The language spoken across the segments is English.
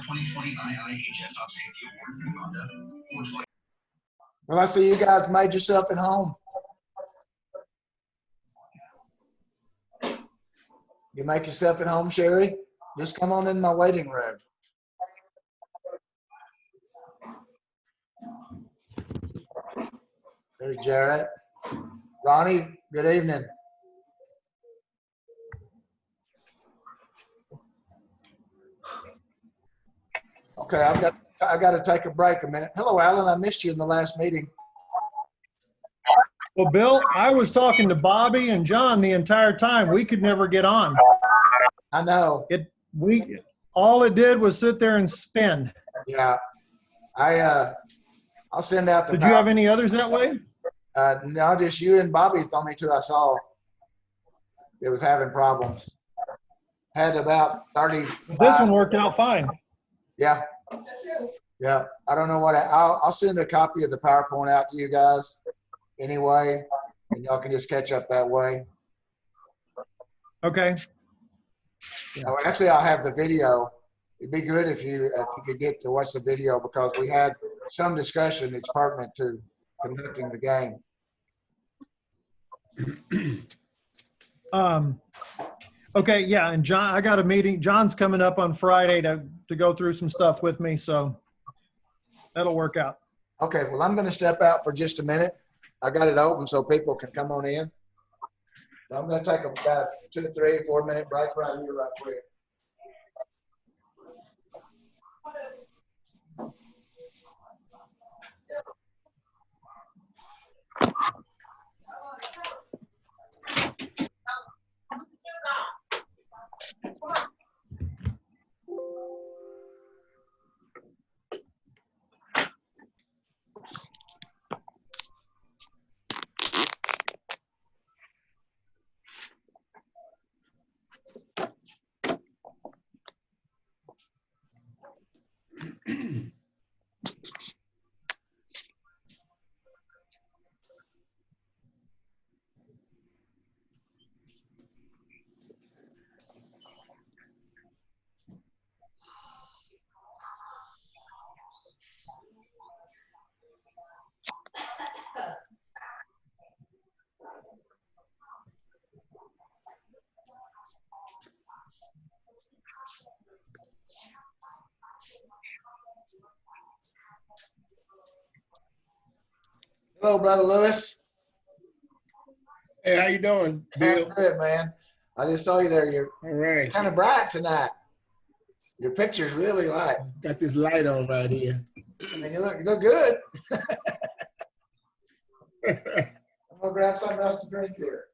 2020 IIHS Top Safety Award for Uganda. Well, I see you guys made yourself at home. You make yourself at home, Sherry? Just come on in my waiting room. There's Jarrett. Ronnie, good evening. Okay, I got to take a break a minute. Hello, Alan. I missed you in the last meeting. Well, Bill, I was talking to Bobby and John the entire time. We could never get on. I know. All it did was sit there and spin. Yeah. I'll send out the. Did you have any others that way? No, just you and Bobby's the only two I saw. It was having problems. Had about 30. This one worked out fine. Yeah. Yeah. I don't know what I'll send a copy of the PowerPoint out to you guys anyway, and y'all can just catch up that way. Okay. Oh, actually, I'll have the video. It'd be good if you could get to watch the video, because we had some discussion that's pertinent to conducting the game. Okay, yeah, and John, I got a meeting. John's coming up on Friday to go through some stuff with me, so that'll work out. Okay, well, I'm going to step out for just a minute. I got it open so people can come on in. So I'm going to take about 2, 3, 4 minute break right here, right quick. Hello, Brother Lewis. Hey, how you doing, Bill? Good, man. I just saw you there. You're All right. kind of bright tonight. Your picture's really light. Got this light on right here. And you look good. I'm gonna grab something else to drink here.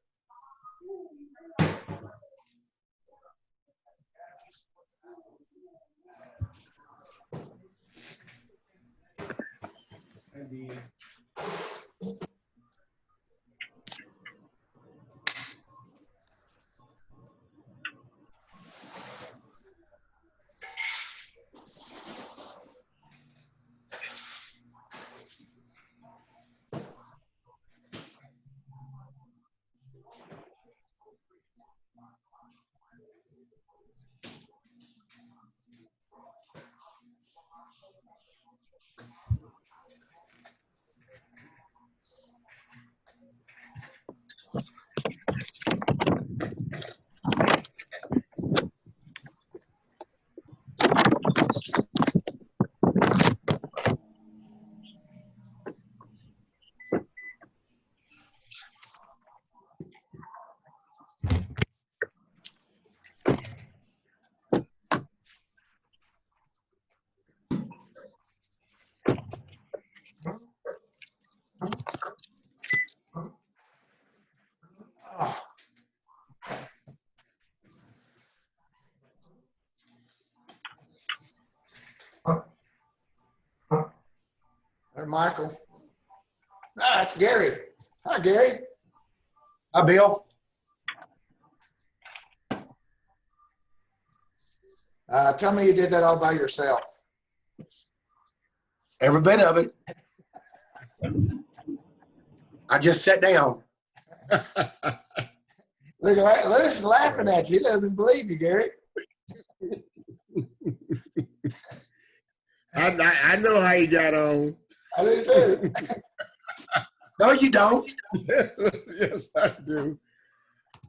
There's Michael. Ah, that's Gary. Hi, Gary. Hi, Bill. Tell me you did that all by yourself. Every bit of it. I just sat down. Look, Lewis is laughing at you. He doesn't believe you, Gary. I know how you got on. I do too. No, you don't. Yes, I do.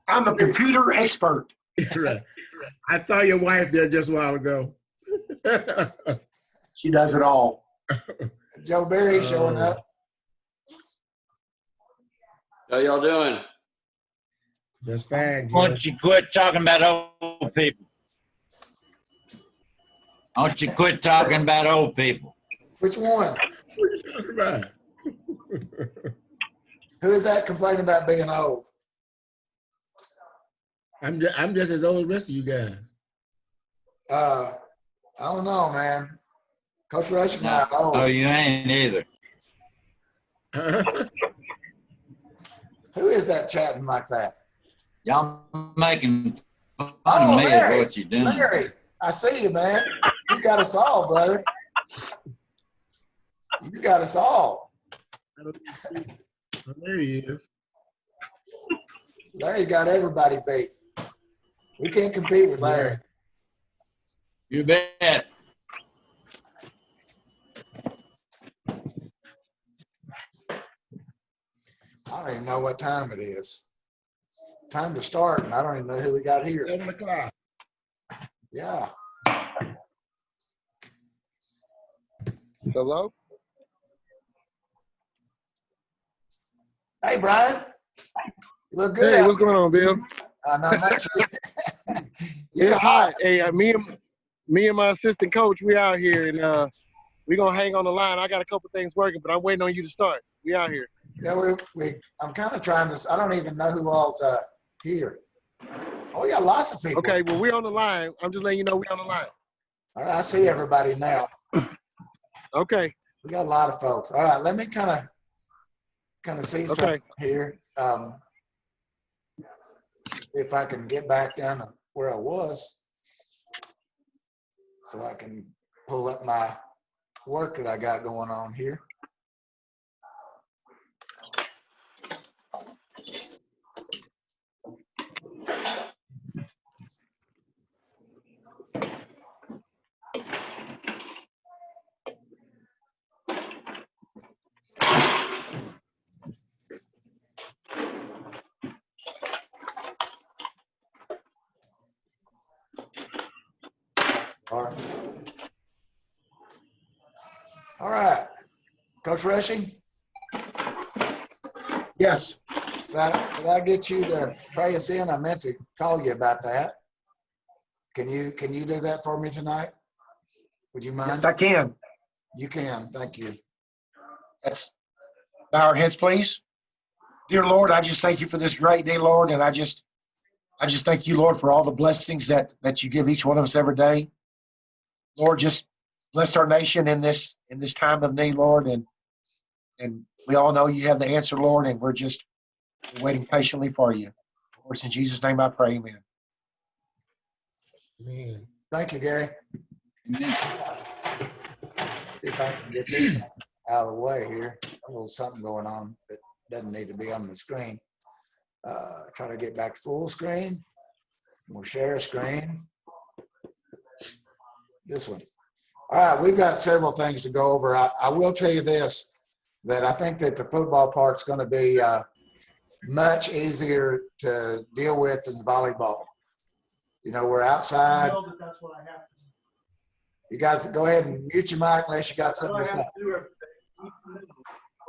I'm a computer expert. Right. I saw your wife there just a while ago. She does it all. Joe Berry showing up. How y'all doing? Just fine, Why Joe. don't you quit talking about old people? Why don't you quit talking about old people? Which one? What are you talking about? Who is that complaining about being old? I'm just as old as the rest of you guys. I don't know, man. Coach Rush and I are old. Oh, you ain't either. Who is that chatting like that? Y'all making fun Oh, of me Larry. is what you're doing. Larry, I see you, man. You got us all, brother. You got us all. There he is. Larry got everybody beat. We can't compete with Larry. You bet. I don't even know what time it is. Time to start, and I don't even know who we got here. 7 o'clock. Yeah. Hello? Hey, Brian. You look good. Hey, out what's going on, Bill? there. Not much. It's hot. Hey, me and my assistant coach, we out here, and we gonna hang on the line. I got a couple things working, but I'm waiting on you to start. We out here. Yeah, I'm kind of trying to. I don't even know who all's here. Oh, we got lots of people. Okay, well, we're on the line. I'm just letting you know we're on the line. All right, I see everybody now. Okay. We got a lot of folks. All right, let me kind of see something here. If I can get back down to where I was, so I can pull up my work that I got going on here. All right. Coach Rushing, Yes. did I get you to pray us in? I meant to call you about that. Can you do that for me tonight? Would you mind? Yes, I can. You can. Thank you. Let's bow our heads, please. Dear Lord, I just thank you for this great day, Lord, and I just thank you, Lord, for all the blessings that you give each one of us every day. Lord, just bless our nation in this time of need, Lord, and we all know you have the answer, Lord, and we're just waiting patiently for you. Of course, in Jesus' name I pray, amen. Man. Thank you, Gary. Amen. See if I can get this thing out of the way here. A little something going on that doesn't need to be on the screen. Try to get back to full screen. We'll share a screen. This one. All right, we've got several things to go over. I will tell you this, that I think that the football part's going to be much easier to deal with than volleyball. You know, we're outside. That's what I have to do. You guys go ahead and mute your mic unless you got something to say.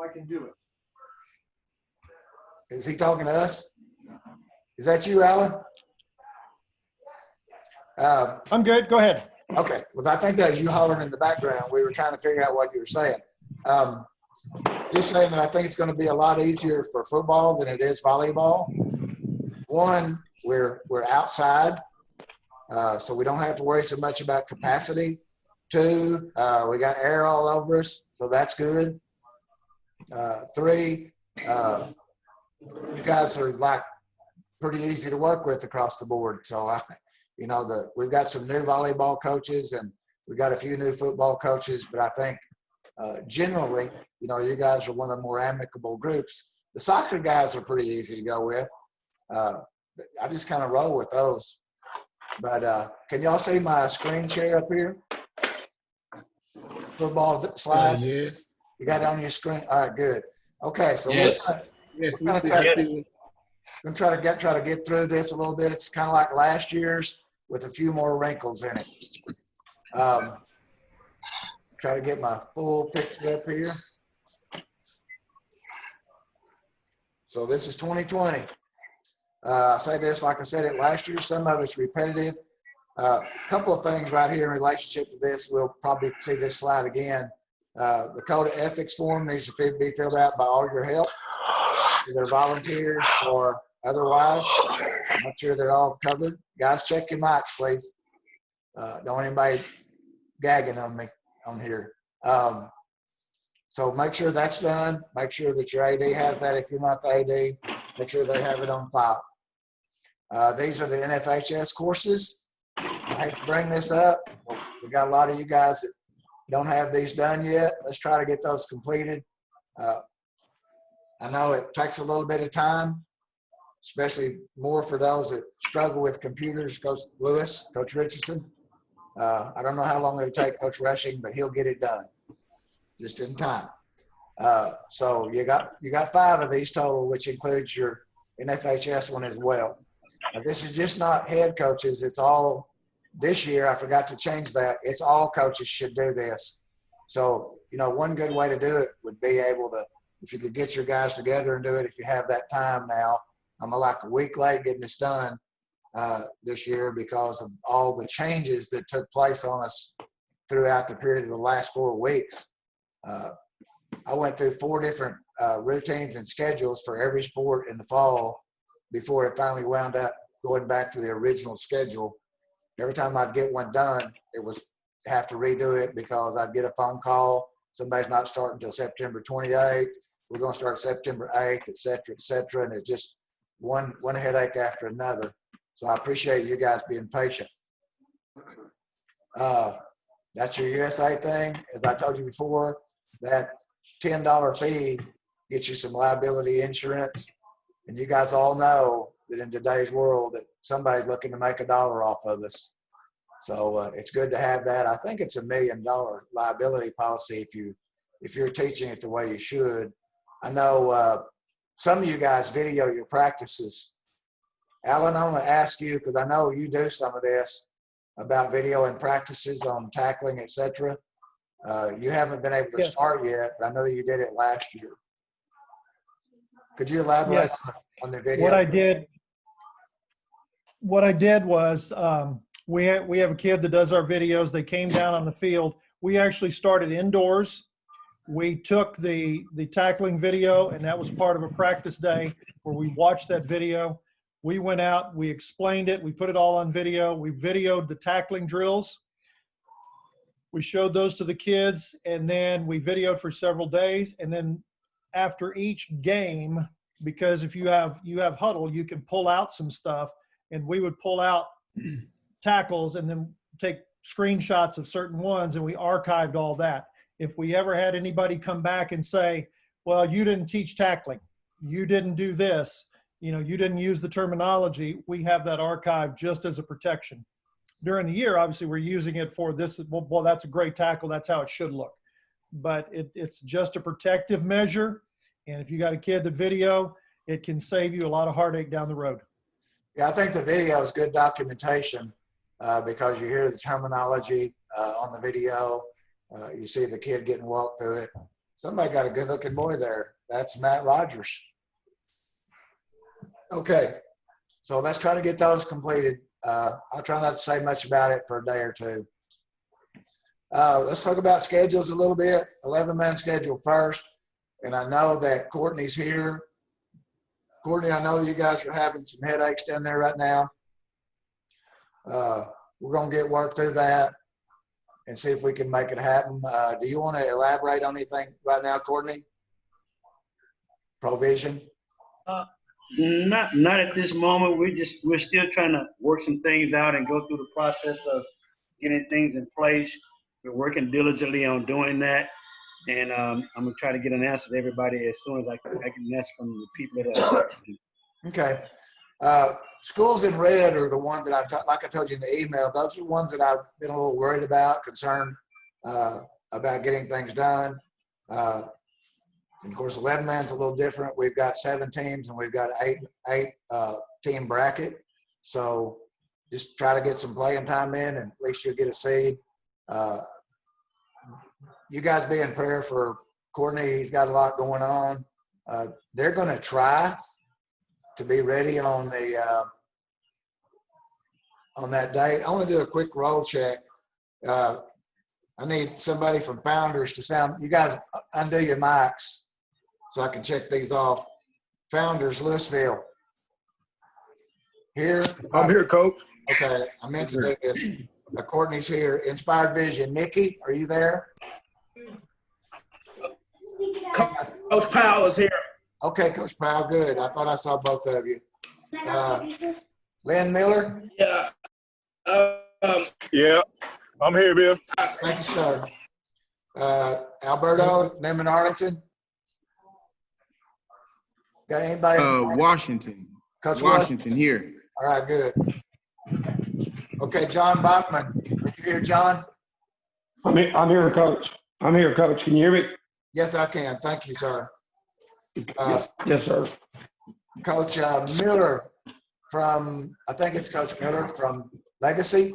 I can do it. Is he talking to us? Is that you, Alan? I'm good. Go ahead. Okay. Well, I think that was you hollering in the background. We were trying to figure out what you were saying. Just saying that I think it's going to be a lot easier for football than it is volleyball. One, we're outside, so we don't have to worry so much about capacity. Two, we got air all over us, so that's good. Three, you guys are like pretty easy to work with across the board. So we've got some new volleyball coaches and we've got a few new football coaches, but I think generally, you guys are one of the more amicable groups. The soccer guys are pretty easy to go with. I just kind of roll with those. But can y'all see my screen share up here? football slide? Yes. You got it on your screen? All right, good. Okay, so Yes. Yes, we're we gonna see. try to get through this a little bit. It's kind of like last year's with a few more wrinkles in it. Try to get my full picture up here. So this is 2020. I say this, like I said it last year, some of it's repetitive. A couple of things right here in relationship to this, we'll probably see this slide again. The code of ethics form needs to be filled out by all your help, either volunteers or otherwise. Make sure they're all covered. Guys, check your mics, please. Don't want anybody gagging on me on here. So make sure that's done. Make sure that your AD has that. If you're not the AD, make sure they have it on file. These are the NFHS courses. I hate to bring this up. We got a lot of you guys that don't have these done yet. Let's try to get those completed. I know it takes a little bit of time, especially more for those that struggle with computers. Coach Lewis, Coach Richardson. I don't know how long it'll take Coach Rushing, but he'll get it done just in time. So you got 5 of these total, which includes your NFHS one as well. Now, this is just not head coaches. It's all this year. I forgot to change that. It's all coaches should do this. So, one good way to do it would be able to, if you could get your guys together and do it, if you have that time now. I'm like a week late getting this done this year because of all the changes that took place on us throughout the period of the last 4 weeks. I went through 4 different routines and schedules for every sport in the fall before it finally wound up going back to the original schedule. Every time I'd get one done, it was have to redo it because I'd get a phone call. Somebody's not starting until September 28th. We're going to start September 8th, et cetera, and it's just one headache after another. So I appreciate you guys being patient. That's your USA thing. As I told you before, that $10 fee gets you some liability insurance. And you guys all know that in today's world that somebody's looking to make $1 off of us. So it's good to have that. I think it's $1 million liability policy if you're teaching it the way you should. I know some of you guys video your practices. Alan, I want to ask you, because I know you do some of this, about video and practices on tackling, et cetera. You haven't been able to start yet, but I know that you did it last year. Could you elaborate on the video? What I did was we have a kid that does our videos. They came down on the field. We actually started indoors. We took the tackling video, and that was part of a practice day where we watched that video. We went out, we explained it, we put it all on video. We videoed the tackling drills. We showed those to the kids, and then we videoed for several days. And then after each game, because if you have huddle, you can pull out some stuff, and we would pull out tackles and then take screenshots of certain ones, and we archived all that. If we ever had anybody come back and say, well, you didn't teach tackling, you didn't do this, you didn't use the terminology, we have that archived just as a protection. During the year, obviously, we're using it for this. Well, that's a great tackle. That's how it should look. But it's just a protective measure. And if you got a kid that video, it can save you a lot of heartache down the road. Yeah, I think the video is good documentation because you hear the terminology on the video. You see the kid getting walked through it. Somebody got a good-looking boy there. That's Matt Rogers. Okay, so let's try to get those completed. I'll try not to say much about it for a day or two. Let's talk about schedules a little bit. 11-man schedule first. And I know that Courtney's here. Courtney, I know you guys are having some headaches down there right now. We're going to get work through that and see if we can make it happen. Do you want to elaborate on anything right now, Courtney? Provision? Not at this moment. We're still trying to work some things out and go through the process of getting things in place. We're working diligently on doing that, and I'm gonna try to get an answer to everybody as soon as I can answer from the people that are. Okay. Schools in red are the ones that like I told you in the email. Those are the ones that I've been a little worried about, concerned about getting things done. And of course, 11 man's a little different. We've got 7 teams and we've got eight team bracket. So just try to get some playing time in, and at least you'll get a seed. You guys be in prayer for Courtney. He's got a lot going on. They're going to try to be ready on that date. I want to do a quick roll check. I need somebody from Founders to sound. You guys undo your mics so I can check these off. Founders, Louisville. Here? I'm here, Coach. Okay, I meant to do this. Courtney's here. Inspired Vision. Nikki, are you there? Coach Powell is here. Okay, Coach Powell, good. I thought I saw both of you. Lynn Miller? Yeah. Yeah, I'm here, Bill. Thank you, sir. Alberto, Newman, Arlington? Got anybody? Washington. Coach Washington here. All right, good. Okay, John Bachman. Are you here, John? I'm here, Coach. I'm here, Coach. Can you hear me? Yes, I can. Thank you, sir. Yes, sir. Coach Miller from, I think it's Coach Miller from Legacy.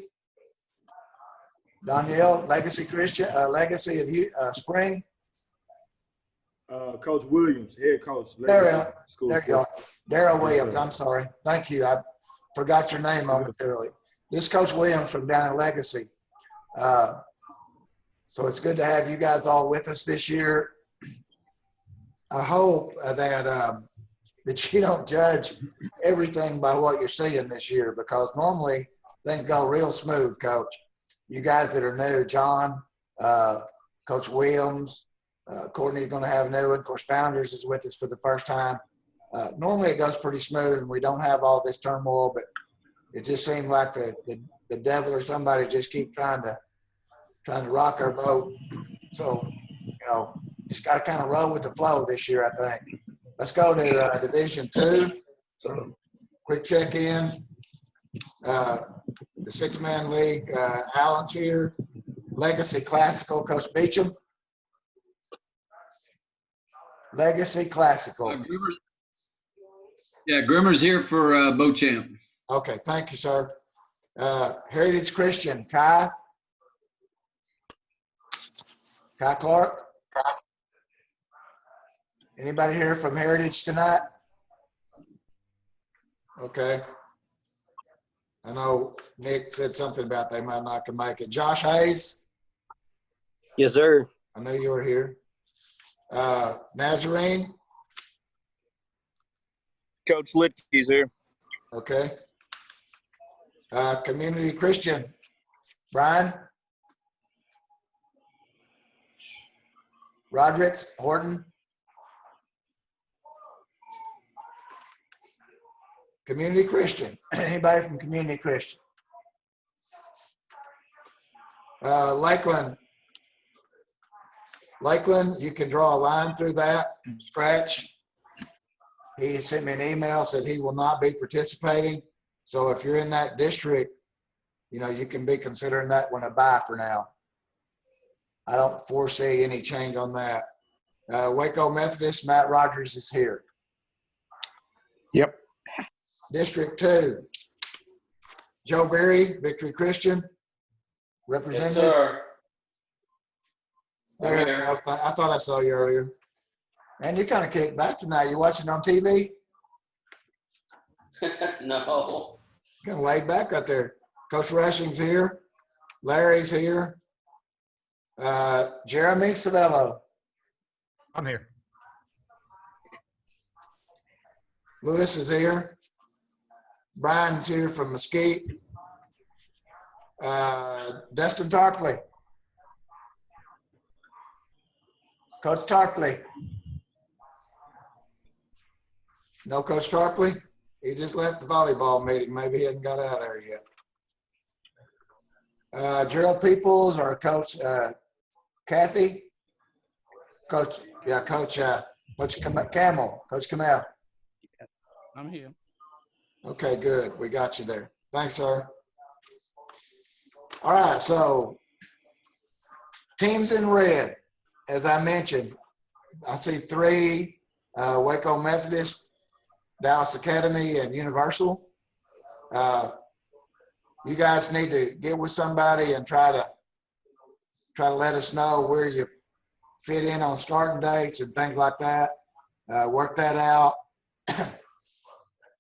Danielle, Legacy Christian, Legacy of Spring. Coach Williams, head coach. There you go. Daryl Williams, I'm sorry. Thank you. I forgot your name momentarily. This is Coach Williams from down at Legacy. So it's good to have you guys all with us this year. I hope that you don't judge everything by what you're seeing this year, because normally things go real smooth, Coach. You guys that are new, John, Coach Williams, Courtney's going to have a new one. Of course, Founders is with us for the first time. Normally it goes pretty smooth and we don't have all this turmoil, but it just seemed like the devil or somebody just keep trying to rock our boat. So, just got to kind of roll with the flow this year, I think. Let's go to Division 2. Quick check-in. The 6-man league, Allen's here. Legacy Classical, Coach Beecham. Legacy Classical. Grimmer's here for Beauchamp. Okay, thank you, sir. Heritage Christian, Kai Clark. Anybody here from Heritage tonight? Okay. I know Nick said something about they might not can make it. Josh Hayes? Yes, sir. I know you were here. Nazarene? Coach Litke's here. Okay. Community Christian, Brian? Roderick Horton? Community Christian. Anybody from Community Christian? Lakeland. Lakeland, you can draw a line through that, scratch. He sent me an email, said he will not be participating. So if you're in that district, you can be considering that one a bye for now. I don't foresee any change on that. Waco Methodist, Matt Rogers is here. Yep. District 2, Joe Berry, Victory Christian, representative. Yes, sir. There, I thought I saw you earlier. Man, you kind of kicked back tonight. You watching on TV? No. Kind of laid back out there. Coach Rushing's here. Larry's here. Jeremy Savello. I'm here. Lewis is here. Brian's here from Mesquite. Dustin Tarpley. Coach Tarpley. No Coach Tarpley? He just left the volleyball meeting. Maybe he hadn't got out of there yet. Gerald Peoples or Coach Kathy? Coach Camel. Coach Camel. I'm here. Okay, good. We got you there. Thanks, sir. All right, so teams in red, as I mentioned, I see 3, Waco Methodist, Dallas Academy, and Universal. You guys need to get with somebody and try to let us know where you fit in on starting dates and things like that. Work that out.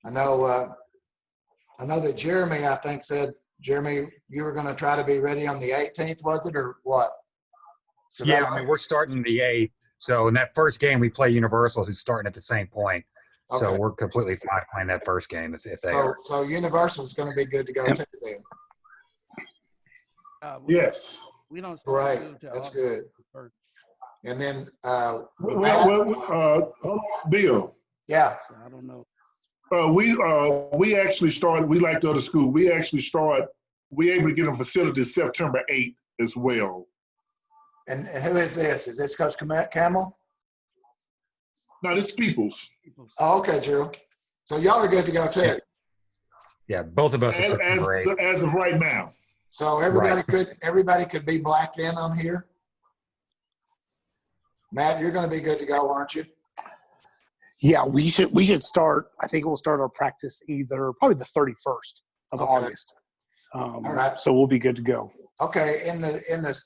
I know that Jeremy, I think, said, Jeremy, you were going to try to be ready on the 18th, was it, or what? Yeah, I mean, we're starting the 8th. So in that first game, we play Universal, who's starting at the same point. So Okay. we're completely fine playing that first game if they are. So Universal is going to be good to go too then. Yes. We don't start Right. school till That's August good. 1st. And then, Bill. Yeah. So I don't know. We actually started. We like the other school. We actually start. We able to get a facility September 8th as well. And who is this? Is this Coach Camel? No, this is Peoples. Oh, okay, Drew. So y'all are good to go too. Yeah, both of us are September 8th. As of right now. So everybody could be blacked in on here. Matt, you're going to be good to go, aren't you? Yeah, we should start. I think we'll start our practice probably the 31st of August. All right. So we'll be good to go. Okay, in the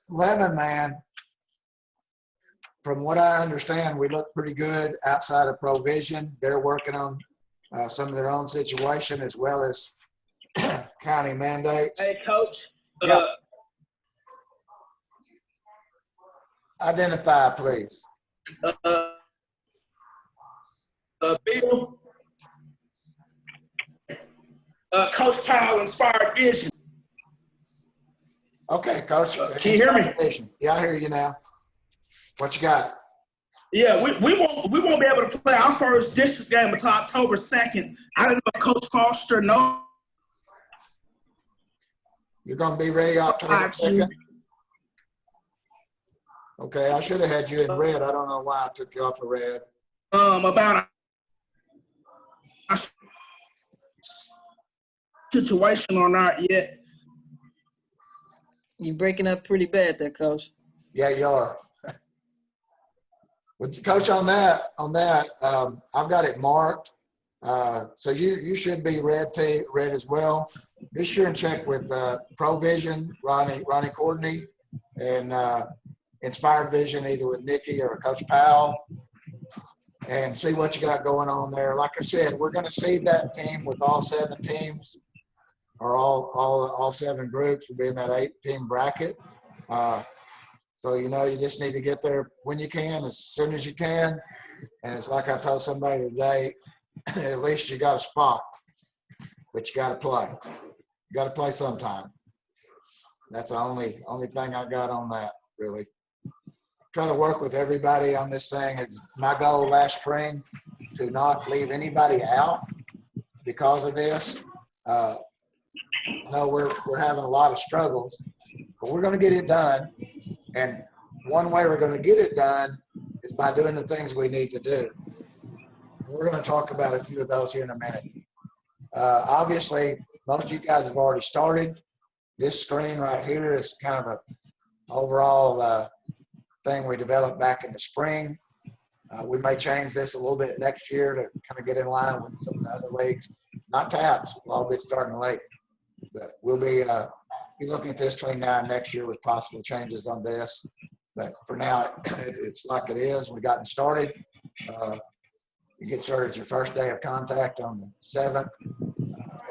11 man, from what I understand, we look pretty good outside of Provision. They're working on some of their own situation as well as county mandates. Hey, Coach. Yeah. Identify, please. Bill. Coach Powell, Inspired Vision. Okay, Coach. Can you hear me? Yeah, I hear you now. What you got? Yeah, we won't be able to play our first district game until October 2nd. I don't know if Coach Foster knows. You're going to be ready October 2nd? Okay, I should have had you in red. I don't know why I took you off of red. About a situation or not yet. You're breaking up pretty bad there, Coach. Yeah, you are. With Coach, on that, I've got it marked. So you should be red as well. Be sure and check with Provision, Ronnie Courtney, and Inspired Vision, either with Nikki or Coach Powell, and see what you got going on there. Like I said, we're going to seed that team with all 7 teams, or all 7 groups will be in that 8-team bracket. So, you just need to get there when you can, as soon as you can. And it's like I told somebody today, at least you got a spot, but you got to play. You got to play sometime. That's the only thing I got on that, really. Trying to work with everybody on this thing. It's my goal last spring to not leave anybody out because of this. No, we're having a lot of struggles, but we're going to get it done. And one way we're going to get it done is by doing the things we need to do. We're going to talk about a few of those here in a minute. Obviously, most of you guys have already started. This screen right here is kind of an overall thing we developed back in the spring. We may change this a little bit next year to kind of get in line with some of the other leagues. Not tabs, we'll all be starting late. But we'll be looking at this between now and next year with possible changes on this. But for now, it's like it is. We gotten started. You get started with your first day of contact on the 7th,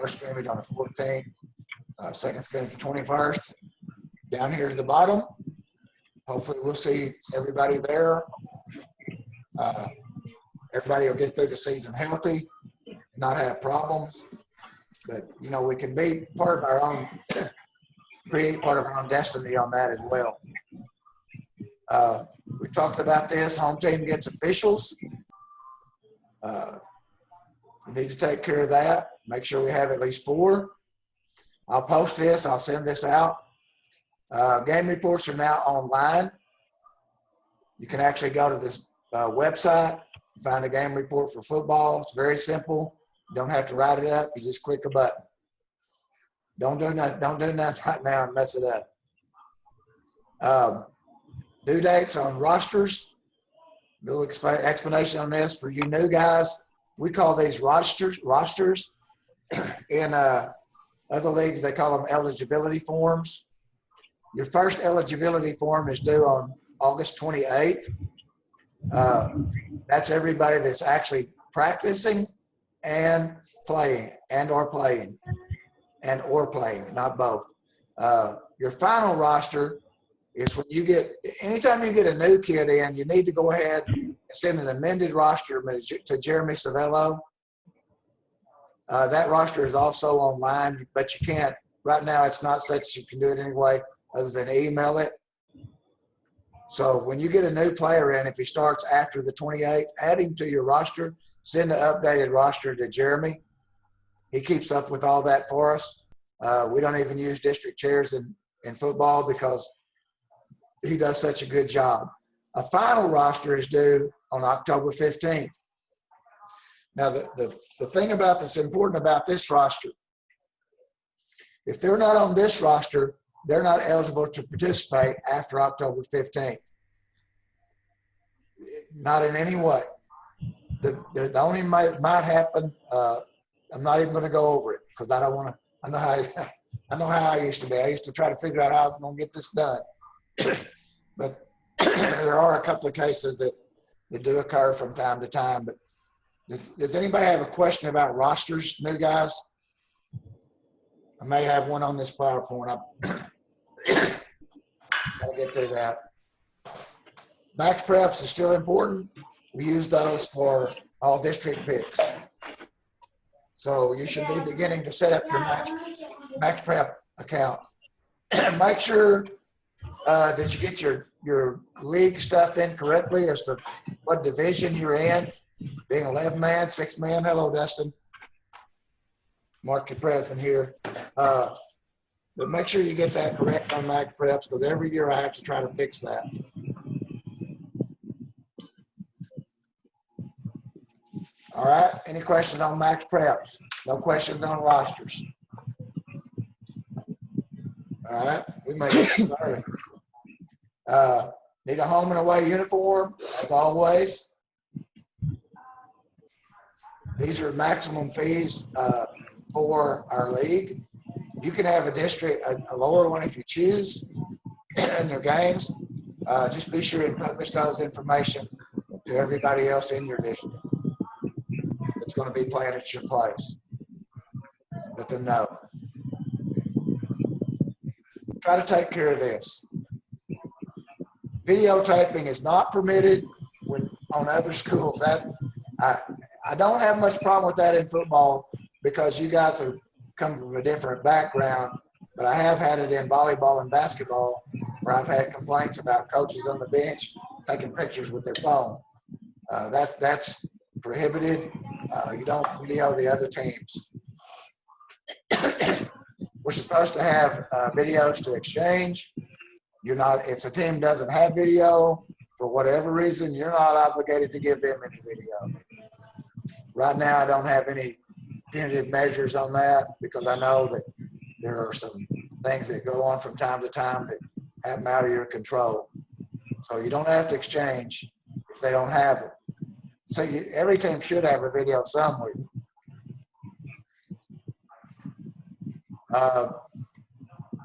first scrimmage on the 14th, second scrimmage the 21st. Down here to the bottom, hopefully we'll see everybody there. Everybody will get through the season healthy, not have problems. But, we can be part of our own, create part of our own destiny on that as well. We talked about this. Home team gets officials. We need to take care of that. Make sure we have at least 4. I'll post this. I'll send this out. Game reports are now online. You can actually go to this website, find a game report for football. It's very simple. You don't have to write it up. You just click a button. Don't do nothing right now and mess it up. due dates on rosters. Little explanation on this for you new guys. We call these rosters. In other leagues, they call them eligibility forms. Your first eligibility form is due on August 28th. That's everybody that's actually practicing and playing, not both. Your final roster is when you anytime you get a new kid in, you need to go ahead and send an amended roster to Jeremy Savello. That roster is also online, but you can't, right now it's not such you can do it anyway other than email it. So when you get a new player in, if he starts after the 28th, add him to your roster, send the updated roster to Jeremy. He keeps up with all that for us. We don't even use district chairs in football because he does such a good job. A final roster is due on October 15th. Now, the thing that's important about this roster, if they're not on this roster, they're not eligible to participate after October 15th. Not in any way. The only might happen, I'm not even going to go over it because I don't want to. I know how I used to be. I used to try to figure out how I was going to get this done. But there are a couple of cases that do occur from time to time. But does anybody have a question about rosters, new guys? I may have one on this PowerPoint. I'll get through that. Max preps is still important. We use those for all district picks. So you should be beginning to set up your max prep account. Make sure that you get your league stuff in correctly as to what division you're in. Being 11-man, 6-man. Hello, Dustin. Mark your present here. But make sure you get that correct on max preps because every year I have to try to fix that. All right. Any questions on max preps? No questions on rosters. All right. We may get started. Need a home and away uniform, as always. These are maximum fees for our league. You can have a lower one if you choose in their games. Just be sure and publish those information to everybody else in your district that's going to be playing at your place. Let them know. Try to take care of this. Videotaping is not permitted on other schools. I don't have much problem with that in football because you guys come from a different background, but I have had it in volleyball and basketball where I've had complaints about coaches on the bench taking pictures with their phone. That's prohibited. You don't video the other teams. We're supposed to have videos to exchange. If a team doesn't have video, for whatever reason, you're not obligated to give them any video. Right now, I don't have any punitive measures on that because I know that there are some things that go on from time to time that happen out of your control. So you don't have to exchange if they don't have it. So every team should have a video somewhere.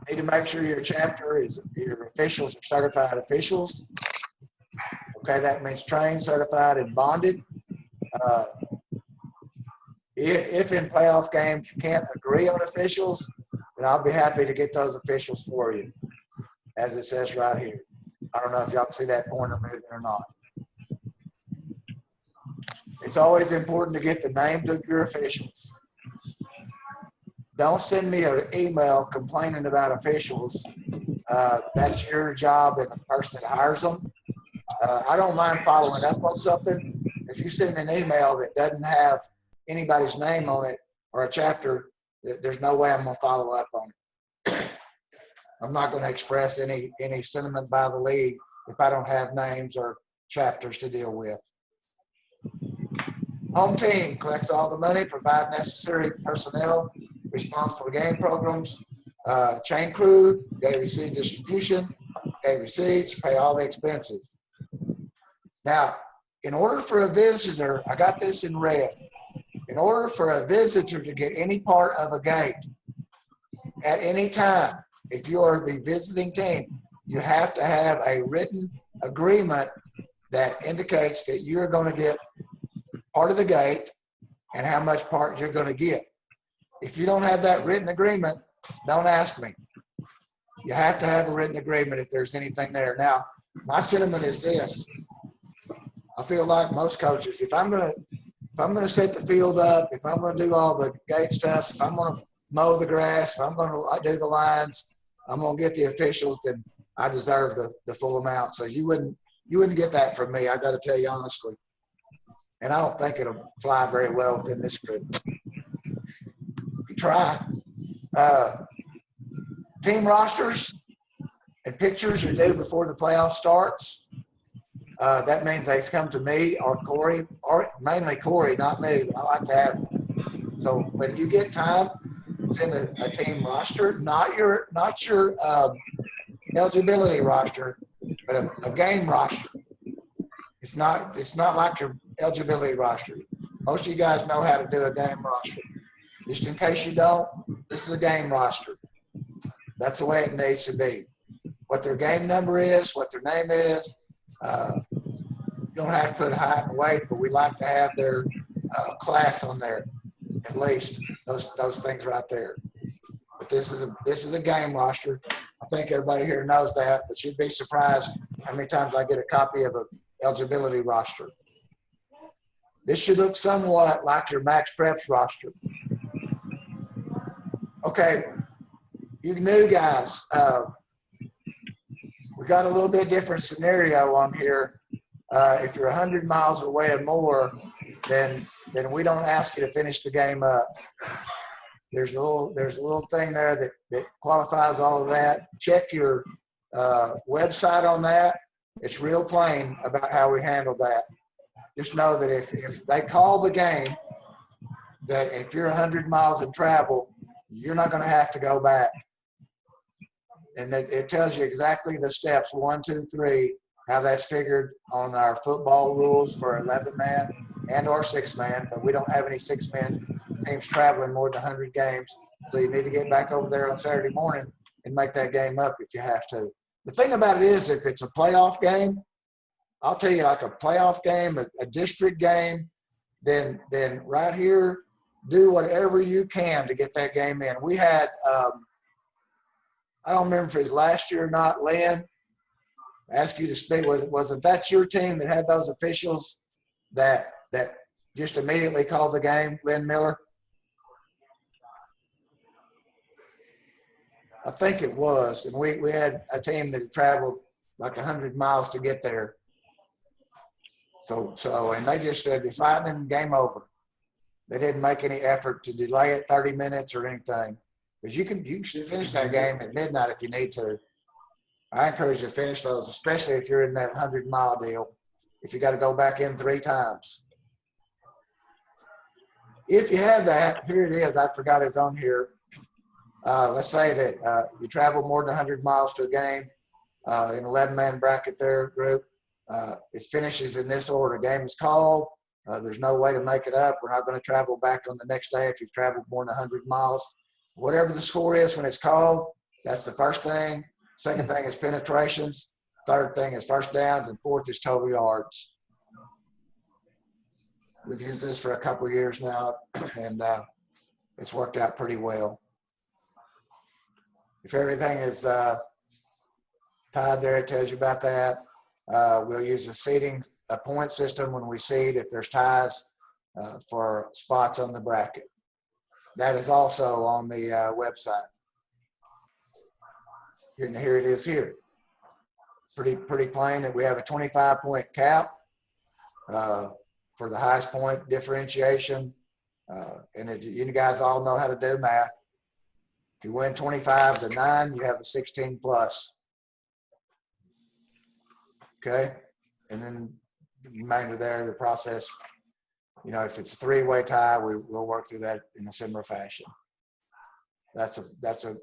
Need to make sure your officials are certified officials. Okay, that means trained, certified, and bonded. If in playoff games you can't agree on officials, then I'll be happy to get those officials for you, as it says right here. I don't know if y'all can see that pointer moving or not. It's always important to get the names of your officials. Don't send me an email complaining about officials. That's your job and the person that hires them. I don't mind following up on something. If you send an email that doesn't have anybody's name on it or a chapter, there's no way I'm going to follow up on it. I'm not going to express any sentiment by the league if I don't have names or chapters to deal with. Home team collects all the money, provide necessary personnel, responsible for game programs, chain crew, they receive distribution, pay receipts, pay all the expenses. Now, in order for a visitor, I got this in red. In order for a visitor to get any part of a gate at any time, if you are the visiting team, you have to have a written agreement that indicates that you're going to get part of the gate and how much part you're going to get. If you don't have that written agreement, don't ask me. You have to have a written agreement if there's anything there. Now, my sentiment is this. I feel like most coaches, if I'm going to set the field up, if I'm going to do all the gate stuff, if I'm going to mow the grass, if I'm going to do the lines, I'm going to get the officials, then I deserve the full amount. So you wouldn't get that from me. I got to tell you honestly. And I don't think it'll fly very well within this group. You try. Team rosters and pictures are due before the playoff starts. That means they come to me or Corey, or mainly Corey, not me, but I like to have them. So when you get time, send a team roster, not your eligibility roster, but a game roster. It's not like your eligibility roster. Most of you guys know how to do a game roster. Just in case you don't, this is a game roster. That's the way it needs to be. What their game number is, what their name is. You don't have to put height and weight, but we like to have their class on there, at least those things right there. But this is a game roster. I think everybody here knows that, but you'd be surprised how many times I get a copy of an eligibility roster. This should look somewhat like your Max Preps roster. Okay, you new guys, we got a little bit different scenario on here. If you're 100 miles away or more, then we don't ask you to finish the game up. There's a little thing there that qualifies all of that. Check your website on that. It's real plain about how we handle that. Just know that if they call the game, that if you're 100 miles in travel, you're not going to have to go back. And it tells you exactly the steps, 1, 2, 3, how that's figured on our football rules for 11-man and or 6-man, but we don't have any 6-man teams traveling more than 100 games. So you need to get back over there on Saturday morning and make that game up if you have to. The thing about it is, if it's a playoff game, I'll tell you, like a playoff game, a district game, then right here, do whatever you can to get that game in. We had, I don't remember if it was last year or not, Lynn, I asked you to speak. Wasn't that your team that had those officials that just immediately called the game, Lynn Miller? I think it was. And we had a team that traveled like 100 miles to get there. So and they just said, it's lightning, game over. They didn't make any effort to delay it 30 minutes or anything. Because you can finish that game at midnight if you need to. I encourage you to finish those, especially if you're in that 100-mile deal, if you got to go back in 3 times. If you have that, here it is. I forgot it's on here. Let's say that you travel more than 100 miles to a game, in 11-man bracket there group. It finishes in this order. Game is called. There's no way to make it up. We're not going to travel back on the next day if you've traveled more than 100 miles. Whatever the score is when it's called, that's the first thing. Second thing is penetrations. Third thing is first downs. And fourth is total yards. We've used this for a couple of years now, and it's worked out pretty well. If everything is tied there, it tells you about that. We'll use a point system when we seed if there's ties for spots on the bracket. That is also on the website. Here it is here. Pretty plain that we have a 25-point cap for the highest point differentiation. And you guys all know how to do math. If you win 25-9, you have a 16 plus. Okay, and then the remainder there, the process, if it's a 3-way tie, we'll work through that in a similar fashion. That's a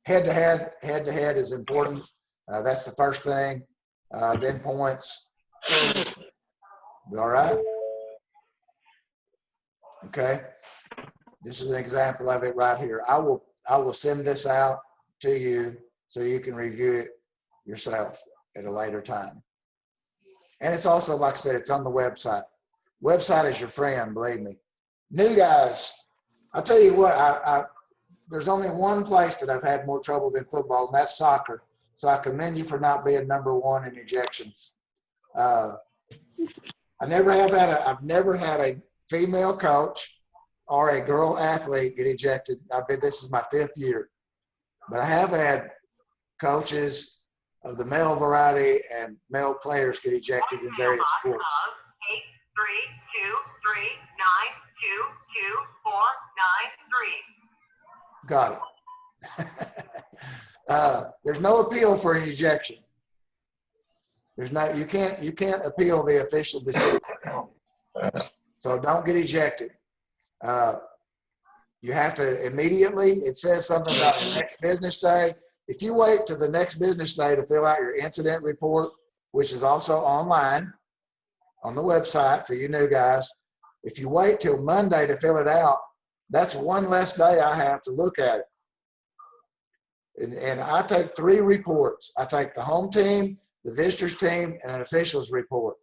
head-to-head is important. That's the first thing. Then points. We all right? Okay. This is an example of it right here. I will send this out to you so you can review it yourself at a later time. And it's also, like I said, it's on the website. Website is your friend, believe me. New guys, I'll tell you what, there's only one place that I've had more trouble than football, and that's soccer. So I commend you for not being number one in ejections. I've never had a female coach or a girl athlete get ejected. This is my 5th year, but I have had coaches of the male variety and male players get ejected in various sports. 83239222493. Got it. There's no appeal for an ejection. You can't appeal the official decision. So don't get ejected. You have to immediately, it says something about the next business day. If you wait to the next business day to fill out your incident report, which is also online on the website for you new guys, if you wait till Monday to fill it out, that's one less day I have to look at it. And I take 3 reports. I take the home team, the visitors team, and an officials report.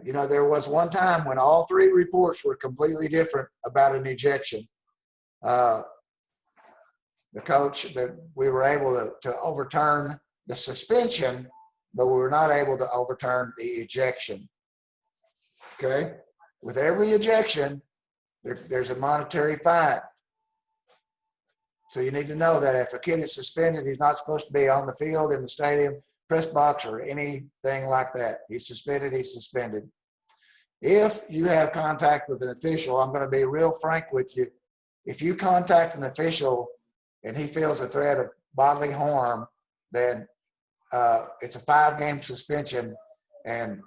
There was one time when all 3 reports were completely different about an ejection. The coach, that we were able to overturn the suspension, but we were not able to overturn the ejection. Okay? With every ejection, there's a monetary fine. So you need to know that if a kid is suspended, he's not supposed to be on the field, in the stadium, press box, or anything like that. He's suspended, he's suspended. If you have contact with an official, I'm going to be real frank with you. If you contact an official and he feels a threat of bodily harm, then it's a 5-game suspension, and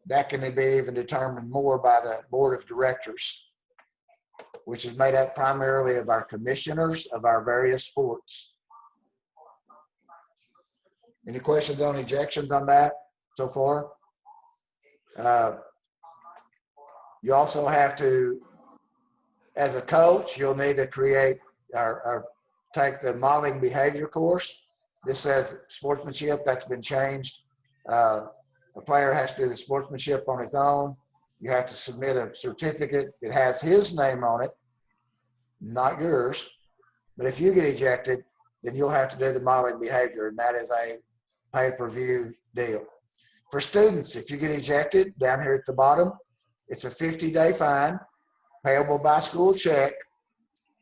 that can be even determined more by the board of directors, which is made up primarily of our commissioners of our various sports. Any questions on ejections on that so far? You also have to, as a coach, you'll need to create or take the modeling behavior course. This says sportsmanship, that's been changed. A player has to do the sportsmanship on his own. You have to submit a certificate that has his name on it, not yours. But if you get ejected, then you'll have to do the modeling behavior, and that is a pay-per-view deal. For students, if you get ejected, down here at the bottom, it's a 50-day fine, payable by school check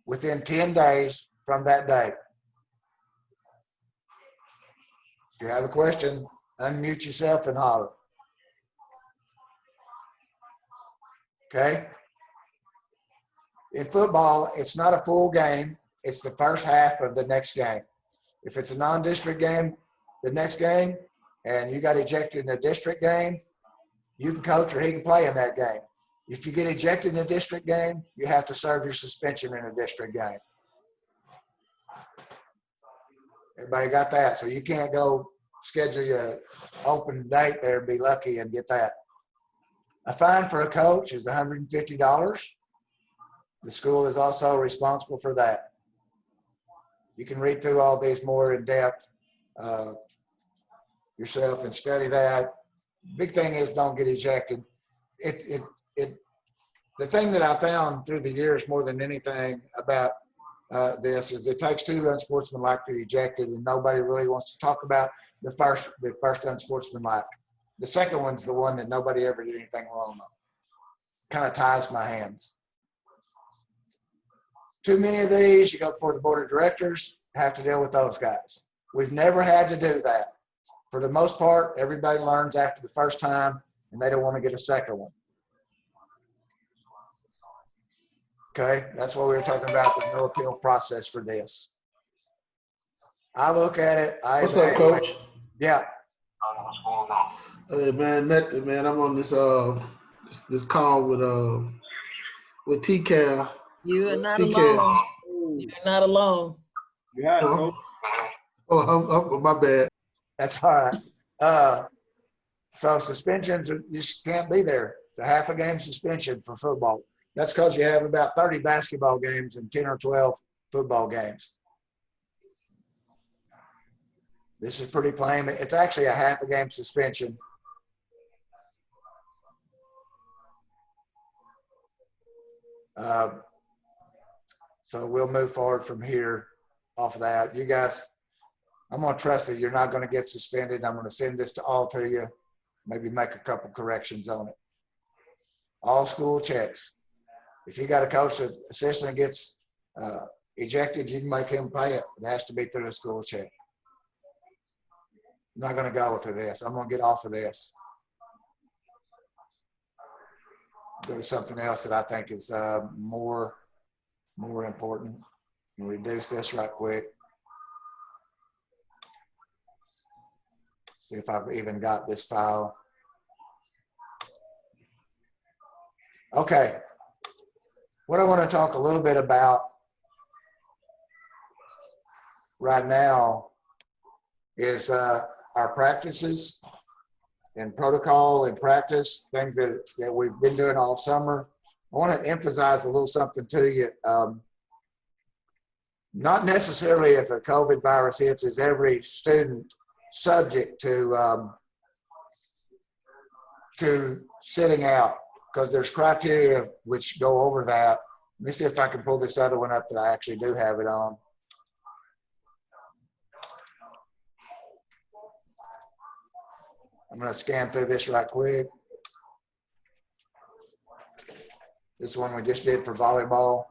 within 10 days from that date. If you have a question, unmute yourself and holler. Okay? In football, it's not a full game. It's the first half of the next game. If it's a non-district game, the next game, and you got ejected in a district game, you can coach or he can play in that game. If you get ejected in a district game, you have to serve your suspension in a district game. Everybody got that? So you can't go schedule your open date there and be lucky and get that. A fine for a coach is $150. The school is also responsible for that. You can read through all these more in depth yourself and study that. Big thing is don't get ejected. The thing that I found through the years more than anything about this is it takes 2 unsportsmanlike to be ejected, and nobody really wants to talk about the first unsportsmanlike. The second one's the one that nobody ever did anything wrong on. Kind of ties my hands. Too many of these, you go before the board of directors, have to deal with those guys. We've never had to do that. For the most part, everybody learns after the first time, and they don't want to get a second one. Okay, that's what we were talking about, the no appeal process for this. I look at it. What's up, Coach? Yeah. Hey, man, nothing, man. I'm on this this call with TCAF. You are not TCAF. alone. You are not alone. Yeah, My bad. That's all right. So suspensions, you just can't be there. It's a half a game suspension for football. That's because you have about 30 basketball games and 10 or 12 football games. This is pretty plain. It's actually a half a game suspension. So we'll move forward from here off of that. You guys, I'm going to trust that you're not going to get suspended. I'm going to send this to all to you, maybe make a couple corrections on it. All school checks. If you got a coach or assistant that gets ejected, you can make him pay it. It has to be through a school check. I'm not going to go through this. I'm going to get off of this. Go to something else that I think is more important. And reduce this right quick. See if I've even got this file. Okay. What I want to talk a little bit about right now is our practices and protocol and practice, things that we've been doing all summer. I want to emphasize a little something to you. Not necessarily if a COVID virus hits is every student subject to sitting out, because there's criteria which go over that. Let me see if I can pull this other one up that I actually do have it on. I'm going to scan through this right quick. This one we just did for volleyball.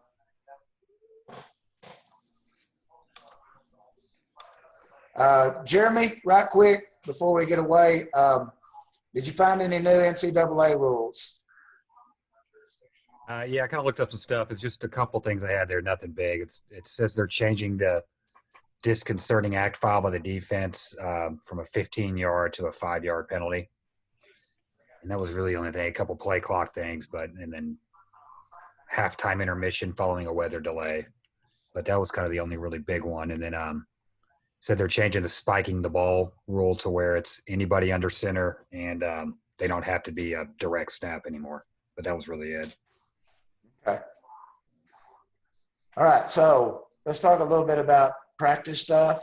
Jeremy, right quick, before we get away, did you find any new NCAA rules? Yeah, I kind of looked up some stuff. It's just a couple things I had there, nothing big. It says they're changing the disconcerting act foul by the defense from a 15-yard to a 5-yard penalty. And that was really the only thing, a couple play clock things, and then halftime intermission following a weather delay. But that was kind of the only really big one. And then said they're changing the spiking the ball rule to where it's anybody under center, and they don't have to be a direct snap anymore. But that was really it. Okay. All right, so let's talk a little bit about practice stuff.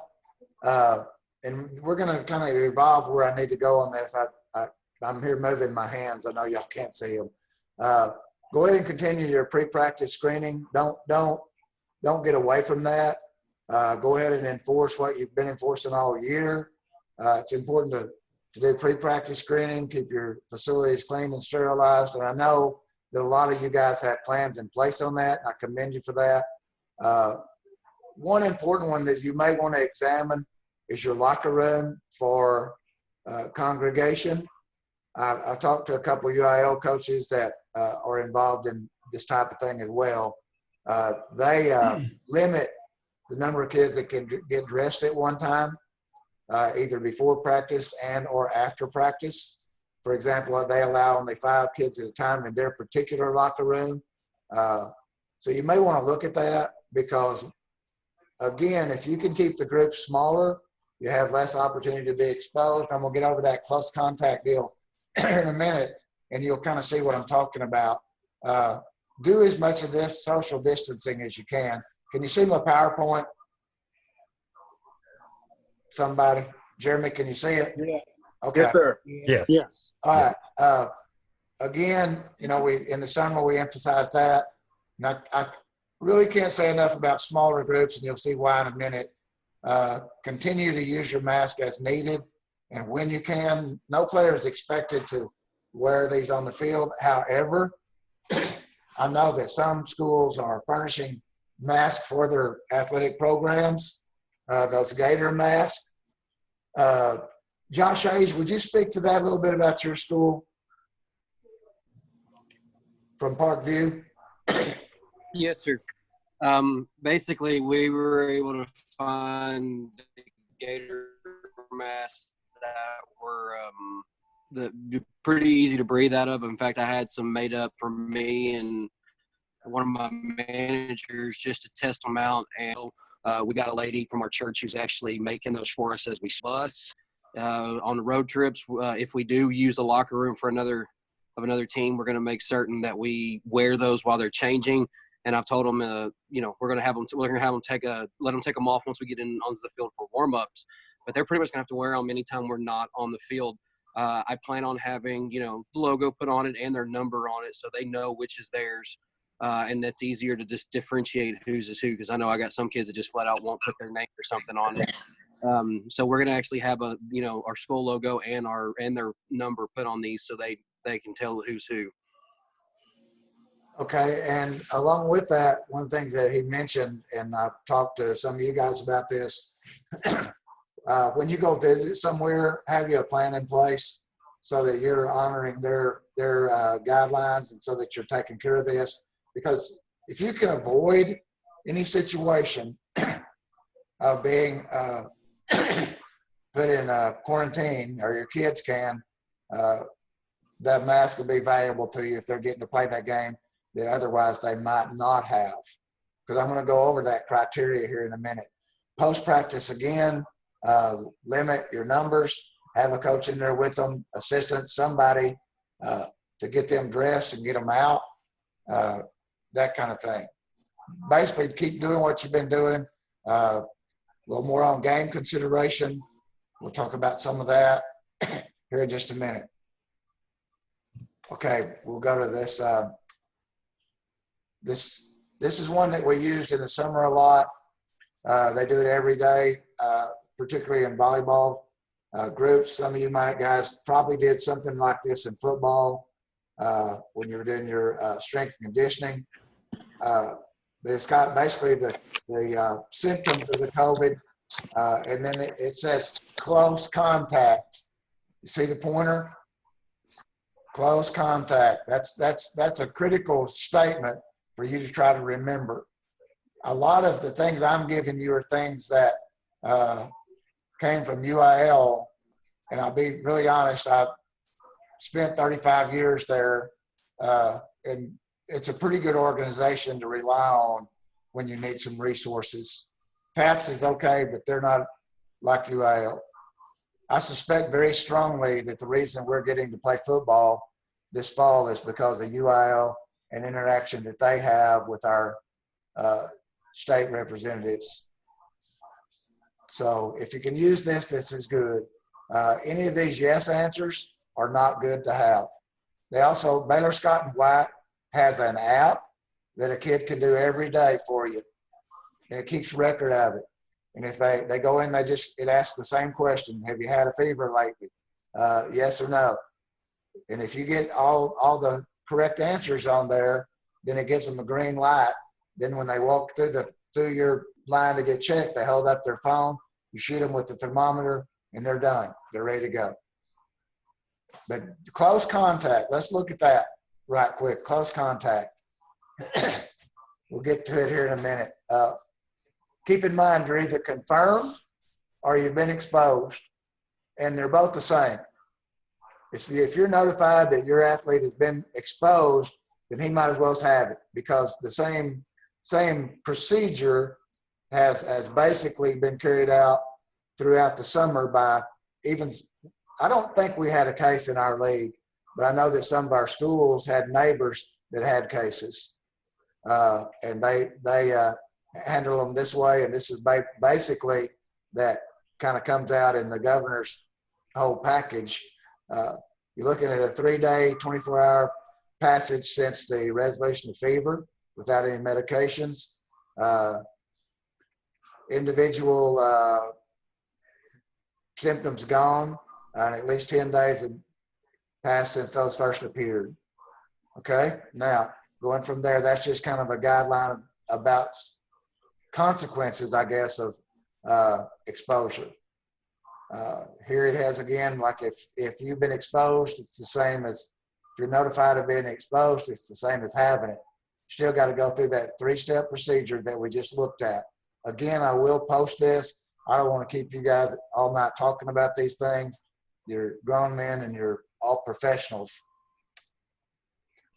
And we're going to kind of evolve where I need to go on this. I'm here moving my hands. I know y'all can't see them. Go ahead and continue your pre-practice screening. Don't get away from that. Go ahead and enforce what you've been enforcing all year. It's important to do pre-practice screening, keep your facilities clean and sterilized. And I know that a lot of you guys have plans in place on that. I commend you for that. One important one that you may want to examine is your locker room for congregation. I've talked to a couple of UIL coaches that are involved in this type of thing as well. They limit the number of kids that can get dressed at one time, either before practice and or after practice. For example, they allow only 5 kids at a time in their particular locker room. So you may want to look at that because, again, if you can keep the group smaller, you have less opportunity to be exposed. I'm going to get over that close contact deal in a minute, and you'll kind of see what I'm talking about. Do as much of this social distancing as you can. Can you see my PowerPoint? Somebody? Jeremy, can you see it? Yeah. Okay. Yes, sir. Yes. Yes. All right. Again, in the summer we emphasize that. Now, I really can't say enough about smaller groups, and you'll see why in a minute. Continue to use your mask as needed, and when you can. No player is expected to wear these on the field. However, I know that some schools are furnishing masks for their athletic programs, those Gator masks. Josh Hayes, would you speak to that a little bit about your school from Parkview? Yes, sir. Basically, we were able to find the Gator masks that were pretty easy to breathe out of. In fact, I had some made up for me and one of my managers just to test them out. And We got a lady from our church who's actually making those for us as we bus. On the road trips, if we do use the locker room for another team, we're going to make certain that we wear those while they're changing. And I've told them, we're going to have them let them take them off once we get in onto the field for warm-ups. But they're pretty much going to have to wear them anytime we're not on the field. I plan on having, the logo put on it and their number on it so they know which is theirs. And that's easier to just differentiate whose is who, because I know I got some kids that just flat out won't put their name or something on it. So we're going to actually have our school logo and their number put on these so they can tell who's who. Okay, and along with that, one thing that he mentioned, and I've talked to some of you guys about this, when you go visit somewhere, have you a plan in place so that you're honoring their guidelines and so that you're taking care of this? Because if you can avoid any situation of being put in quarantine, or your kids can, that mask will be valuable to you if they're getting to play that game that otherwise they might not have. Because I'm going to go over that criteria here in a minute. Post-practice again, limit your numbers, have a coach in there with them, assistant, somebody to get them dressed and get them out, that kind of thing. Basically, keep doing what you've been doing. A little more on game consideration. We'll talk about some of that here in just a minute. Okay, we'll go to this. This is one that we used in the summer a lot. They do it every day, particularly in volleyball groups. Some of you guys probably did something like this in football when you were doing your strength and conditioning. But it's got basically the symptoms of the COVID, and then it says close contact. You see the pointer? Close contact. That's a critical statement for you to try to remember. A lot of the things I'm giving you are things that came from UIL, and I'll be really honest, I've spent 35 years there, and it's a pretty good organization to rely on when you need some resources. TAPS is okay, but they're not like UIL. I suspect very strongly that the reason we're getting to play football this fall is because of UIL and interaction that they have with our state representatives. So if you can use this, this is good. Any of these yes answers are not good to have. They also, Baylor Scott and White has an app that a kid can do every day for you. And it keeps record of it. And if they go in, it asks the same question. Have you had a fever lately? Yes or no? And if you get all the correct answers on there, then it gives them a green light. Then when they walk through your line to get checked, they hold up their phone, you shoot them with the thermometer, and they're done. They're ready to go. But close contact, let's look at that right quick. Close contact. We'll get to it here in a minute. Keep in mind, you're either confirmed or you've been exposed, and they're both the same. If you're notified that your athlete has been exposed, then he might as well have it, because the same procedure has basically been carried out throughout the summer by I don't think we had a case in our league, but I know that some of our schools had neighbors that had cases, and they handle them this way. And this is basically that kind of comes out in the governor's whole package. You're looking at a 3-day, 24-hour passage since the resolution of fever without any medications. Individual symptoms gone, and at least 10 days have passed since those first appeared. Okay, now going from there, that's just kind of a guideline about consequences, I guess, of exposure. Here it has again, like if you've been exposed, it's the same as, if you're notified of being exposed, it's the same as having it. Still got to go through that 3-step procedure that we just looked at. Again, I will post this. I don't want to keep you guys all night talking about these things. You're grown men and you're all professionals.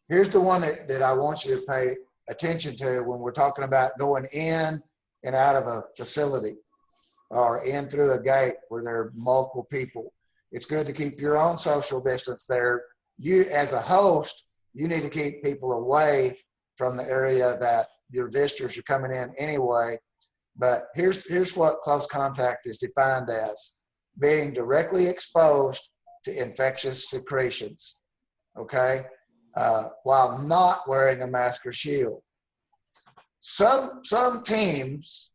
Here's the one that I want you to pay attention to when we're talking about going in and out of a facility or in through a gate where there are multiple people. It's good to keep your own social distance there. You, as a host, you need to keep people away from the area that your visitors are coming in anyway. But here's what close contact is defined as: being directly exposed to infectious secretions, okay, while not wearing a mask or shield. Some teams,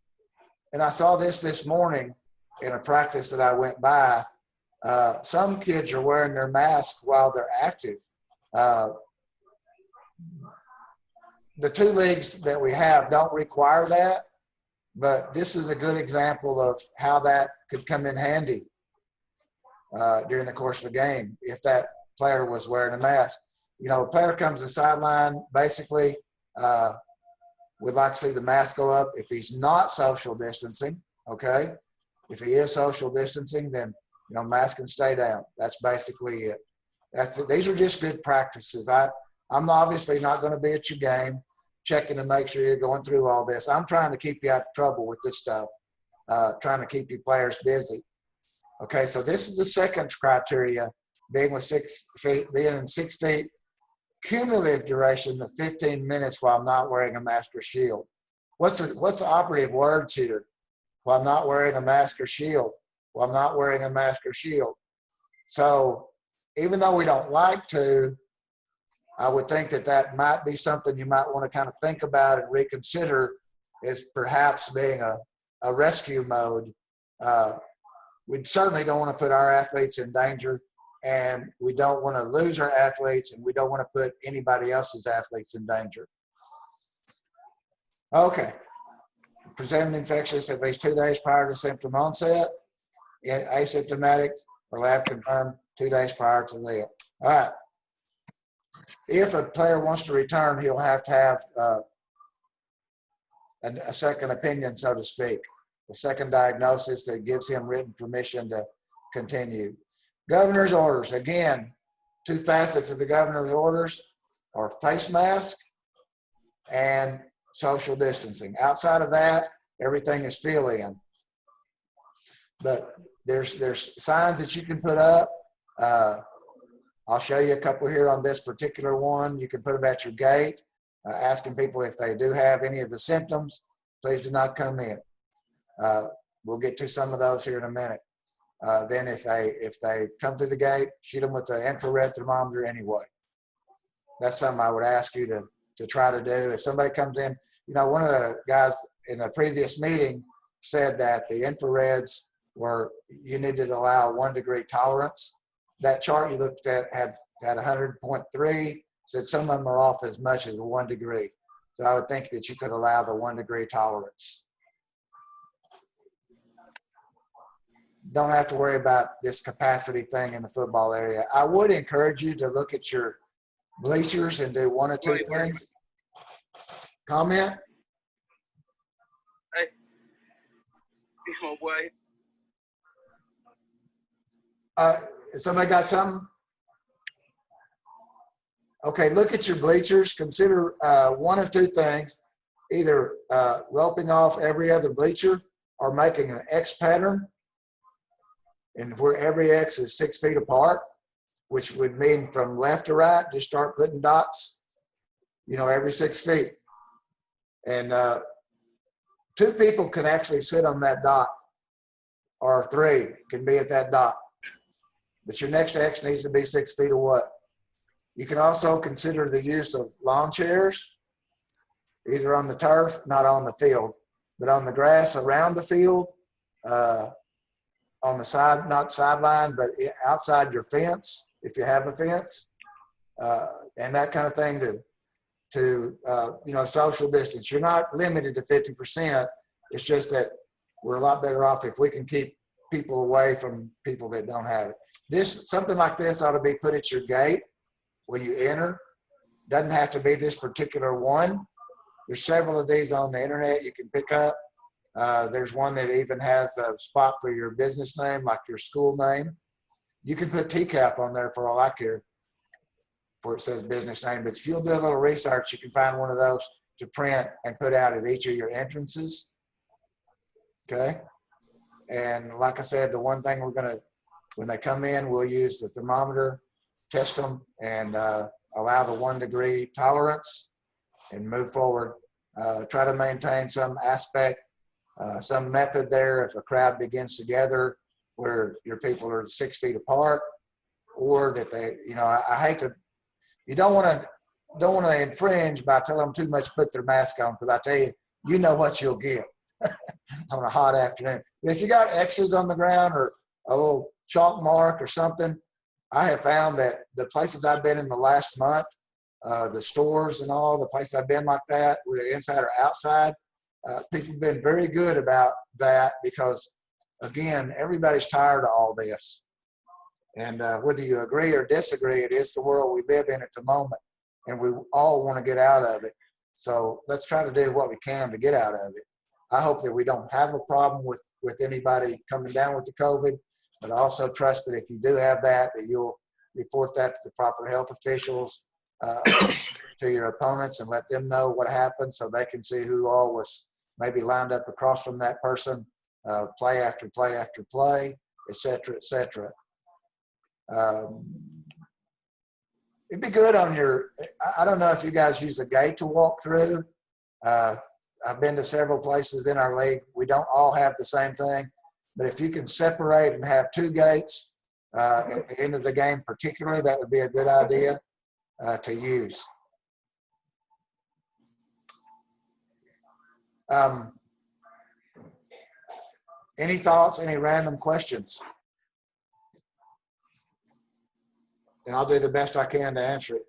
and I saw this morning in a practice that I went by, some kids are wearing their masks while they're active. The two leagues that we have don't require that, but this is a good example of how that could come in handy during the course of the game if that player was wearing a mask. You know, a player comes to the sideline, basically, we'd like to see the mask go up if he's not social distancing, okay? If he is social distancing, then, you know, mask can stay down. That's basically it. These are just good practices. I'm obviously not going to be at your game checking to make sure you're going through all this. I'm trying to keep you out of trouble with this stuff, trying to keep you players busy. Okay, so this is the second criteria, being in 6 feet, cumulative duration of 15 minutes while not wearing a mask or shield. What's the operative words here? While not wearing a mask or shield, while not wearing a mask or shield. So even though we don't like to, I would think that might be something you might want to kind of think about and reconsider as perhaps being a rescue mode. We certainly don't want to put our athletes in danger, and we don't want to lose our athletes, and we don't want to put anybody else's athletes in danger. Okay. Presented infectious at least 2 days prior to symptom onset, asymptomatic or lab confirmed 2 days prior to that. All right. If a player wants to return, he'll have to have a second opinion, so to speak, a second diagnosis that gives him written permission to continue. Governor's orders, again, two facets of the governor's orders are face mask and social distancing. Outside of that, everything is fill in. But there's signs that you can put up. I'll show you a couple here on this particular one. You can put them at your gate, asking people if they do have any of the symptoms, please do not come in. We'll get to some of those here in a minute. Then if they come through the gate, shoot them with the infrared thermometer anyway. That's something I would ask you to try to do. If somebody comes in, you know, one of the guys in a previous meeting said that the infrareds you needed to allow 1 degree tolerance. That chart you looked at had 100.3, said some of them are off as much as 1 degree. So I would think that you could allow the 1 degree tolerance. Don't have to worry about this capacity thing in the football area. I would encourage you to look at your bleachers and do one or two things. Comment? Hey, be my way. Somebody got something? Okay, look at your bleachers. Consider one of two things, either roping off every other bleacher or making an X pattern, and where every X is 6 feet apart, which would mean from left to right, just start putting dots, you know, every 6 feet. And 2 people can actually sit on that dot, or 3 can be at that dot. But your next X needs to be 6 feet away. You can also consider the use of lawn chairs, either on the turf, not on the field, but on the grass around the field, on the side, not sideline, but outside your fence, if you have a fence, and that kind of thing to you know, social distance. You're not limited to 50%. It's just that we're a lot better off if we can keep people away from people that don't have it. Something like this ought to be put at your gate when you enter. Doesn't have to be this particular one. There's several of these on the internet you can pick up. There's one that even has a spot for your business name, like your school name. You can put TCAF on there for all I care, for it says business name. But if you'll do a little research, you can find one of those to print and put out at each of your entrances. Okay. And like I said, the one thing when they come in, we'll use the thermometer, test them, and allow the 1 degree tolerance and move forward. Try to maintain some aspect, some method there if a crowd begins to gather where your people are 6 feet apart, or that they, I hate to, you don't want to infringe by telling them too much, put their mask on, because I tell you, you know what you'll get on a hot afternoon. If you got X's on the ground or a little chalk mark or something, I have found that the places I've been in the last month, the stores and all the places I've been like that, whether inside or outside, people have been very good about that because, again, everybody's tired of all this. And whether you agree or disagree, it is the world we live in at the moment, and we all want to get out of it. So let's try to do what we can to get out of it. I hope that we don't have a problem with anybody coming down with the COVID, but I also trust that if you do have that you'll report that to the proper health officials, to your opponents, and let them know what happened so they can see who all was maybe lined up across from that person, play after play after play, et cetera, et cetera. It'd be good on I don't know if you guys use a gate to walk through. I've been to several places in our league. We don't all have the same thing, but if you can separate and have 2 gates at the end of the game particularly, that would be a good idea to use. Any thoughts, any random questions? And I'll do the best I can to answer it.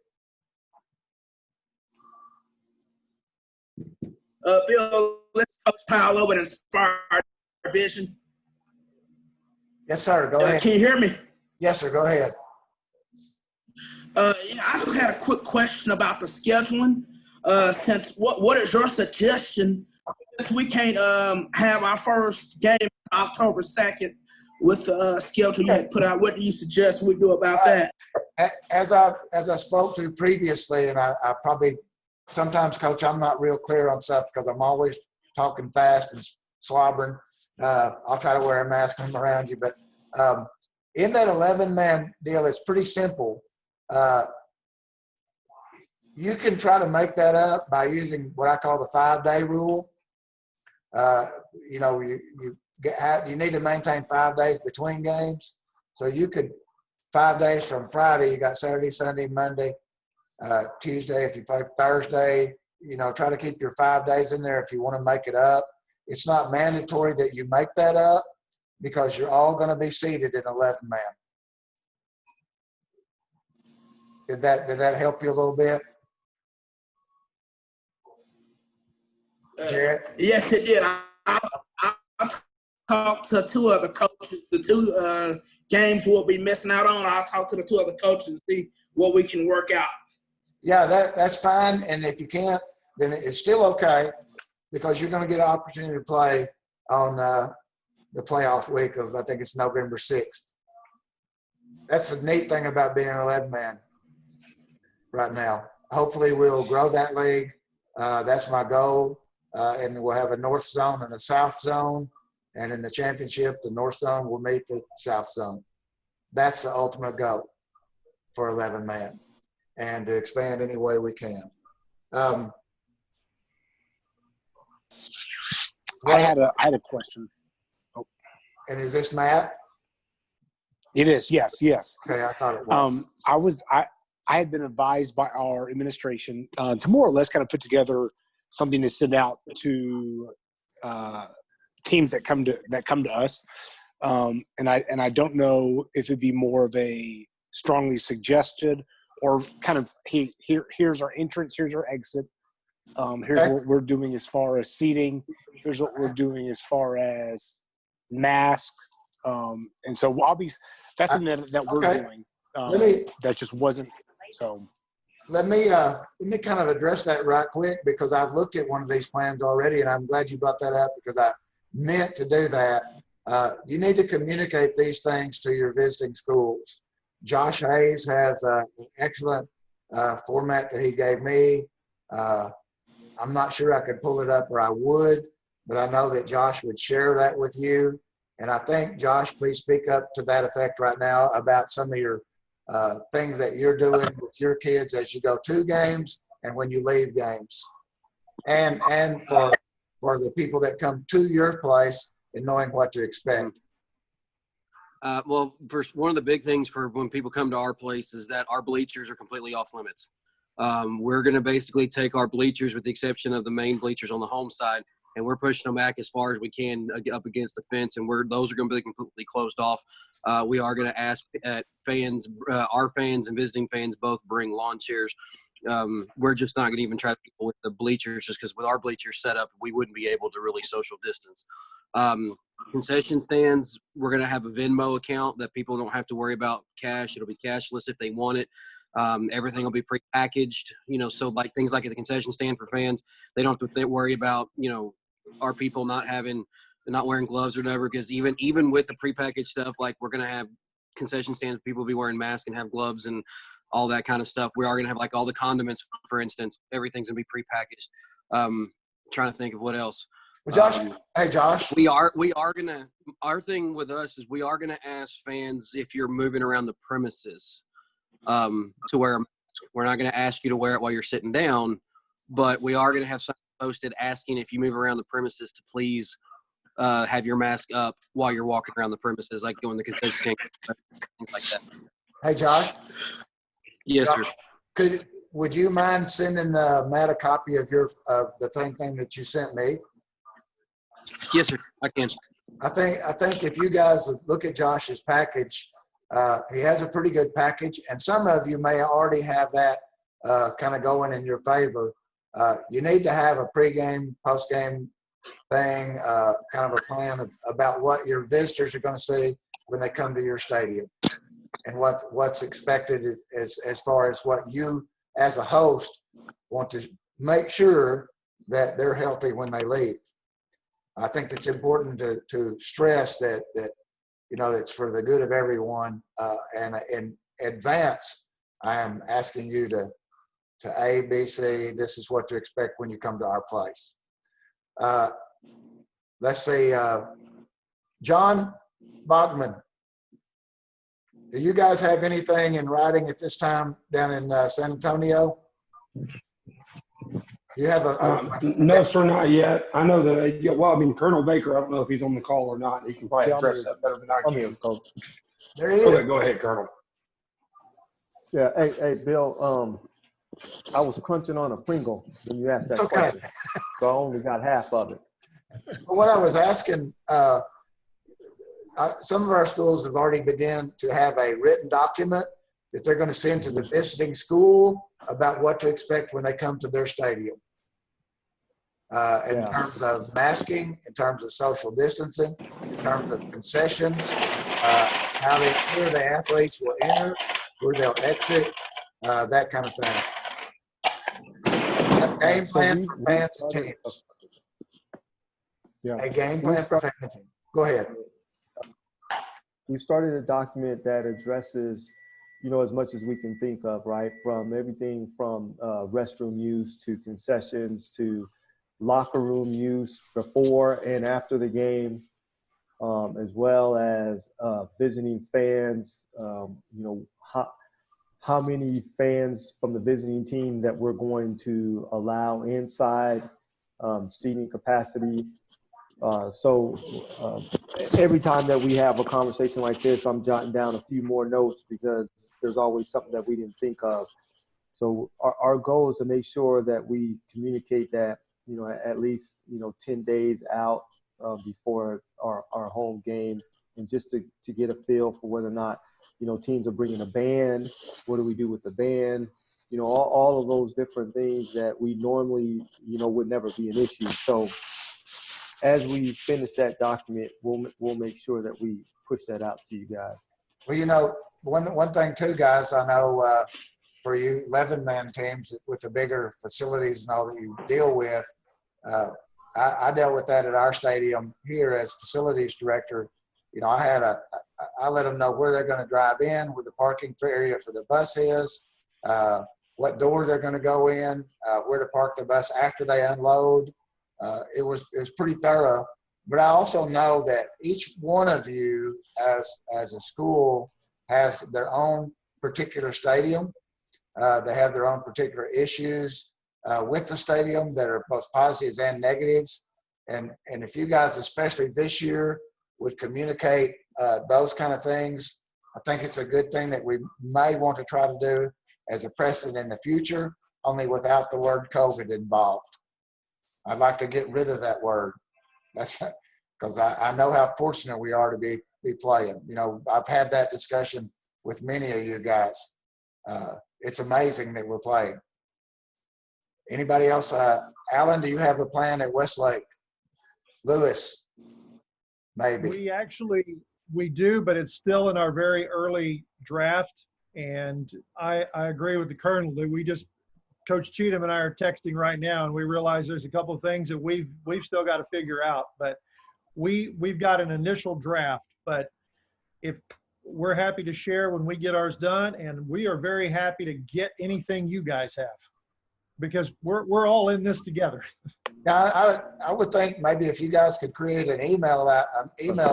Bill, let's pile over and inspire our vision. Yes, sir. Go ahead. Can you hear me? Yes, sir. Go ahead. Yeah, I just had a quick question about the scheduling. Since what is your suggestion? Since we can't have our first game October 2nd with the schedule you had put out, what do you suggest we do about that? As I spoke to previously, and I probably sometimes, Coach, I'm not real clear on stuff because I'm always talking fast and slobbering. I'll try to wear a mask when I'm around you, but in that 11-man deal, it's pretty simple. You can try to make that up by using what I call the 5-day rule. You need to maintain 5 days between games. So you could 5 days from Friday, you got Saturday, Sunday, Monday, Tuesday. If you play Thursday, try to keep your 5 days in there if you want to make it up. It's not mandatory that you make that up because you're all going to be seated in 11-man. Did that help you a little bit? Yes, it did. I talked to 2 other coaches. The 2 games we'll be missing out on, I'll talk to the 2 other coaches and see what we can work out. Yeah, that's fine. And if you can't, then it's still okay because you're going to get an opportunity to play on the playoff week of, I think it's November 6th. That's the neat thing about being an 11-man right now. Hopefully we'll grow that league. That's my goal. And we'll have a north zone and a south zone. And in the championship, the north zone will meet the south zone. That's the ultimate goal for 11-man, and to expand any way we can. I had a question. Oh. And is this Matt? It is. Yes. Okay, I thought it was. I had been advised by our administration to more or less kind of put together something to send out to teams that come to us, and I don't know if it'd be more of a strongly suggested or kind of here's our entrance, here's our exit, here's what we're doing as far as seating, here's what we're doing as far as mask, and so that's something that we're doing. That just wasn't so. Let me kind of address that right quick because I've looked at one of these plans already, and I'm glad you brought that up because I meant to do that. You need to communicate these things to your visiting schools. Josh Hayes has an excellent format that he gave me. I'm not sure I could pull it up, or I would, but I know that Josh would share that with you. And I think, Josh, please speak up to that effect right now about some of your things that you're doing with your kids as you go to games and when you leave games. And for the people that come to your place and knowing what to expect. Well, first, one of the big things for when people come to our place is that our bleachers are completely off limits. We're going to basically take our bleachers, with the exception of the main bleachers on the home side, and we're pushing them back as far as we can up against the fence, and those are going to be completely closed off. We are going to ask fans, our fans and visiting fans both bring lawn chairs. We're just not going to even try to deal with the bleachers, just because with our bleachers set up, we wouldn't be able to really social distance. Concession stands, we're going to have a Venmo account that people don't have to worry about cash. It'll be cashless if they want it. Everything will be prepackaged, so like things like at the concession stand for fans, they don't have to worry about, our people not wearing gloves or whatever, because even with the prepackaged stuff, like we're going to have concession stands, people will be wearing masks and have gloves and all that kind of stuff. We are going to have like all the condiments, for instance, everything's going to be prepackaged. Trying to think of what else. Well, Josh, hey, Josh. We are going to, our thing with us is we are going to ask fans if you're moving around the premises to wear a mask. We're not going to ask you to wear it while you're sitting down, but we are going to have something posted asking if you move around the premises to please have your mask up while you're walking around the premises, like going to the concession stand, things like that. Hey, Josh. Yes, Josh, sir. Would you mind sending Matt a copy of the same thing that you sent me? Yes, sir. I can. I think if you guys look at Josh's package, he has a pretty good package, and some of you may already have that kind of going in your favor. You need to have a pregame, postgame thing, kind of a plan about what your visitors are going to see when they come to your stadium, and what's expected as far as what you as a host want to make sure that they're healthy when they leave. I think it's important to stress that it's for the good of everyone. And in advance, I am asking you to A, B, C, this is what to expect when you come to our place. Let's see, John Bachman, do you guys have anything in writing at this time down in San Antonio? You have no, sir, not yet. I know that, Colonel Baker, I don't know if he's on the call or not. He can probably address that better than I can. There he is. Go ahead, Colonel. Yeah, hey, Bill, I was crunching on a Pringle when you asked that question, so I only got half of it. What I was asking, some of our schools have already begun to have a written document that they're going to send to the visiting school about what to expect when they come to their stadium. In terms of masking, in terms of social distancing, in terms of concessions, where the athletes will enter, where they'll exit, that kind of thing. A game plan for fans and teams. Yeah. A game plan for fans and teams. Go ahead. We started a document that addresses, as much as we can think of, right? From everything from restroom use to concessions to locker room use before and after the game, as well as visiting fans, how many fans from the visiting team that we're going to allow inside, seating capacity. So every time that we have a conversation like this, I'm jotting down a few more notes because there's always something that we didn't think of. So our goal is to make sure that we communicate that, at least, 10 days out before our home game, and just to get a feel for whether or not, teams are bringing a band. What do we do with the band? All of those different things that we normally, would never be an issue. So as we finish that document, we'll make sure that we push that out to you guys. Well, one thing too, guys, I know for you 11-man teams with the bigger facilities and all that you deal with, I dealt with that at our stadium here as facilities director. I let them know where they're going to drive in, where the parking area for the bus is, what door they're going to go in, where to park the bus after they unload. it was pretty thorough. But I also know that each one of you as a school has their own particular stadium. They have their own particular issues with the stadium that are both positives and negatives. And if you guys, especially this year, would communicate those kind of things, I think it's a good thing that we may want to try to do as a precedent in the future, only without the word COVID involved. I'd like to get rid of that word. That's because I know how fortunate we are to be playing. You know, I've had that discussion with many of you guys. It's amazing that we're playing. Anybody else? Alan, do you have a plan at Westlake? Lewis, maybe. We do, but it's still in our very early draft. And I agree with the Colonel that Coach Cheatham and I are texting right now, and we realize there's a couple of things that we've still got to figure out. But we've got an initial draft, but if we're happy to share when we get ours done, and we are very happy to get anything you guys have, because we're all in this together. Yeah, I would think maybe if you guys could create an email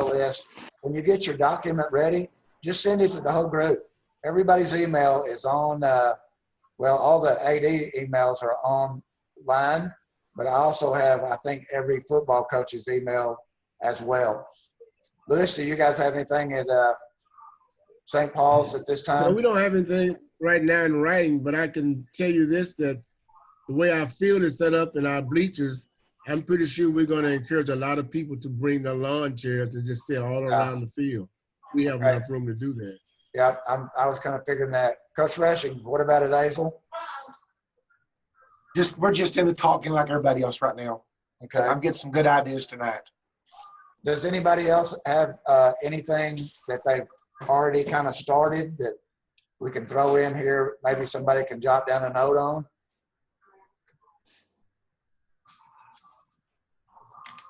list, when you get your document ready, just send it to the whole group. Everybody's email is on, all the AD emails are online, but I also have, I think, every football coach's email as well. Lewis, do you guys have anything at St. Paul's at this time? No, we don't have anything right now in writing, but I can tell you this, that the way our field is set up in our bleachers, I'm pretty sure we're going to encourage a lot of people to bring their lawn chairs and just sit all around the field. We have enough room to do that. Yeah, I was kind of figuring that. Coach Rushing, what about at Hazel? We're just in the talking like everybody else right now. Okay. I'm getting some good ideas tonight. Does anybody else have anything that they've already kind of started that we can throw in here? Maybe somebody can jot down a note on.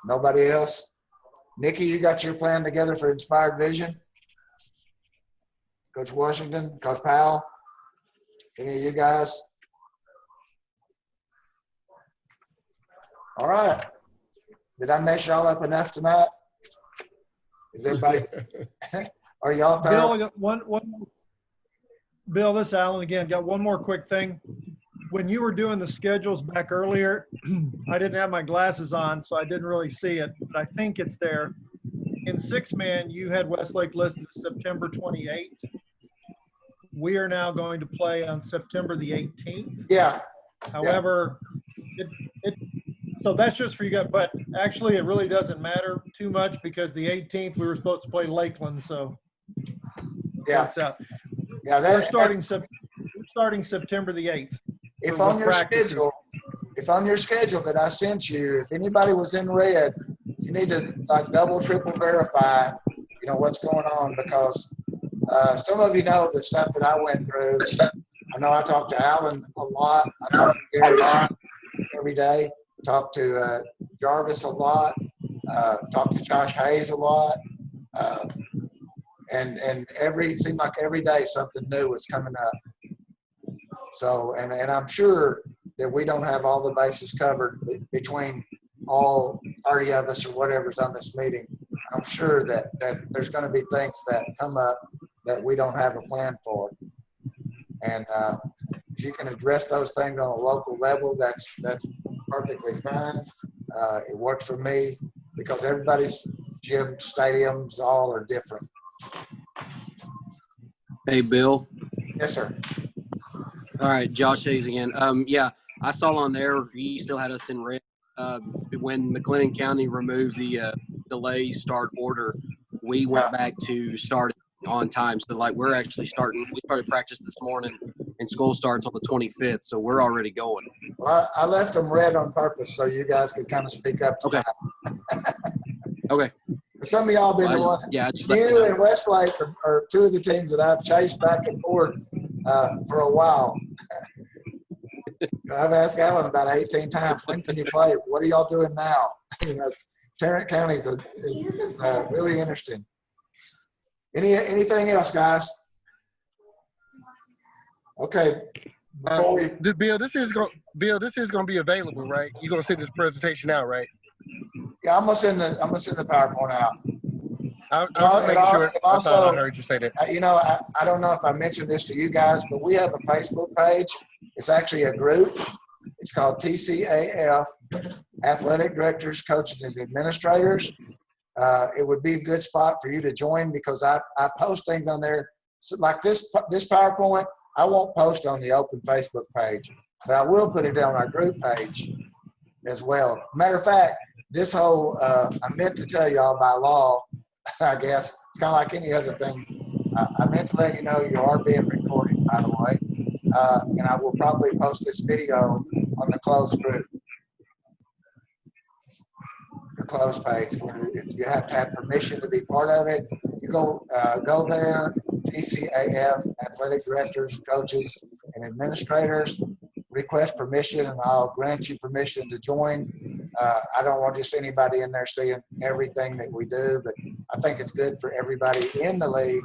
Nobody else? Nikki, you got your plan together for Inspired Vision? Coach Washington, Coach Powell, any of you guys? All right. Did I mess y'all up enough tonight? Is everybody, are y'all Bill, Bill, this is Alan again. Got one more quick thing. When you were doing the schedules back earlier, I didn't have my glasses on, so I didn't really see it, but I think it's there. In six-man, you had Westlake listed as September 28th. We are now going to play on September the 18th. Yeah. However, so that's just for you guys, but actually it really doesn't matter too much because the 18th we were supposed to play Lakeland, so yeah, works out. Yeah, we're starting September the 8th. If on your schedule that I sent you, if anybody was in red, you need to like double, triple verify, you know, what's going on, because some of you know the stuff that I went through. I know I talk to Alan a lot. I talk to Gary every day. Talk to Jarvis a lot. Talk to Josh Hayes a lot. And it seemed like every day something new was coming up. So, and I'm sure that we don't have all the bases covered between all 30 of us or whatever's on this meeting. I'm sure that there's going to be things that come up that we don't have a plan for. And if you can address those things on a local level, that's perfectly fine. It works for me because everybody's gym, stadiums, all are different. Hey, Bill. Yes, sir. All right, Josh Hayes again. Yeah, I saw on there you still had us in red. When McLennan County removed the delay start order, we went back to start on time. So like we're actually starting. We started practice this morning, and school starts on the 25th. So we're already going. Well, I left them red on purpose so you guys could kind of speak up. Okay. Okay. Some of y'all been the one. Yeah, you and Westlake are two of the teams that I've chased back and forth for a while. I've asked Alan about 18 times, when can you play? What are y'all doing now? You know, Tarrant County is really interesting. Anything else, guys? Okay, before we, Bill, this is gonna be available, right? You're gonna send this presentation out, right? yeah, I'm gonna send the PowerPoint out. I was making sure. I thought I heard you say that. You know, I don't know if I mentioned this to you guys, but we have a Facebook page. It's actually a group. It's called TCAF, Athletic Directors, Coaches, and Administrators. It would be a good spot for you to join because I post things on there. So like this PowerPoint, I won't post on the open Facebook page, but I will put it on our group page as well. Matter of fact, this whole, I meant to tell y'all by law, I guess, it's kind of like any other thing. I meant to let you know you are being recorded, by the way. And I will probably post this video on the closed group, the closed page. You have to have permission to be part of it. You go there, TCAF, Athletic Directors, Coaches, and Administrators. Request permission, and I'll grant you permission to join. I don't want just anybody in there seeing everything that we do, but I think it's good for everybody in the league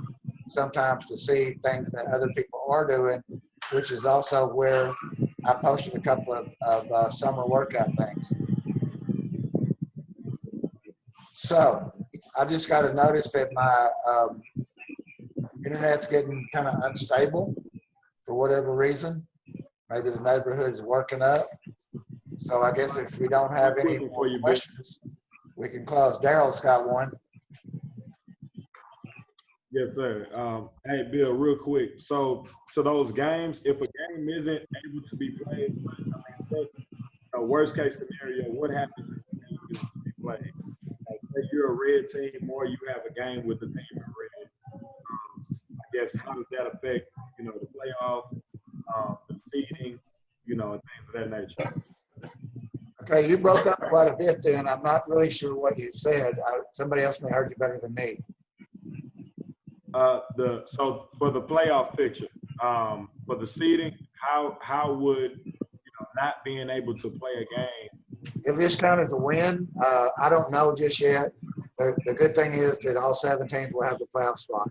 sometimes to see things that other people are doing, which is also where I posted a couple of summer workout things. So I just got to notice that my internet's getting kind of unstable for whatever reason. Maybe the neighborhood is working up. So I guess if we don't have any more questions, we can close. Daryl's got one. Yes, sir. Hey, Bill, real quick. So those games, if a game isn't able to be played, worst case scenario, what happens if the game isn't to be played? Like, say you're a red team or you have a game with the team in red. I guess how does that affect, the playoff, the seeding, and things of that nature? Okay, you broke up quite a bit then. I'm not really sure what you said. Somebody else may have heard you better than me. So for the playoff picture, for the seeding, how would not being able to play a game? It'll just count as a win. I don't know just yet. The good thing is that all 7 teams will have the playoff spot.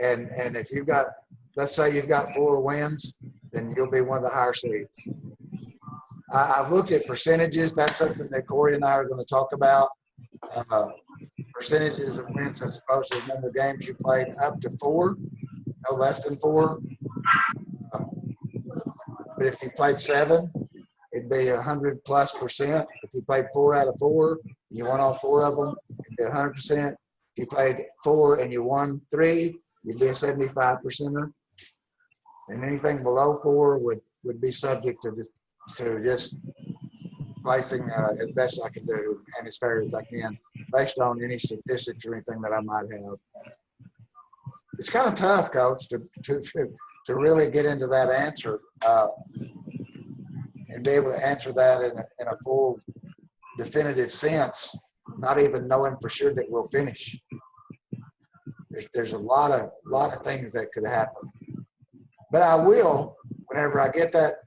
And if you've got, let's say you've got 4 wins, then you'll be one of the higher seeds. I've looked at percentages. That's something that Corey and I are going to talk about. Percentages of wins as opposed to the number of games you played up to 4, no less than 4. But if you played 7, it'd be 100+%. If you played 4 out of 4, you won all 4 of them, it'd be 100%. If you played 4 and you won 3, you'd be a 75%er. And anything below 4 would be subject to just placing as best I can do and as fair as I can, based on any statistics or anything that I might have. It's kind of tough, Coach, to really get into that answer and be able to answer that in a full, definitive sense, not even knowing for sure that we'll finish. There's a lot of things that could happen. But I will, whenever I get that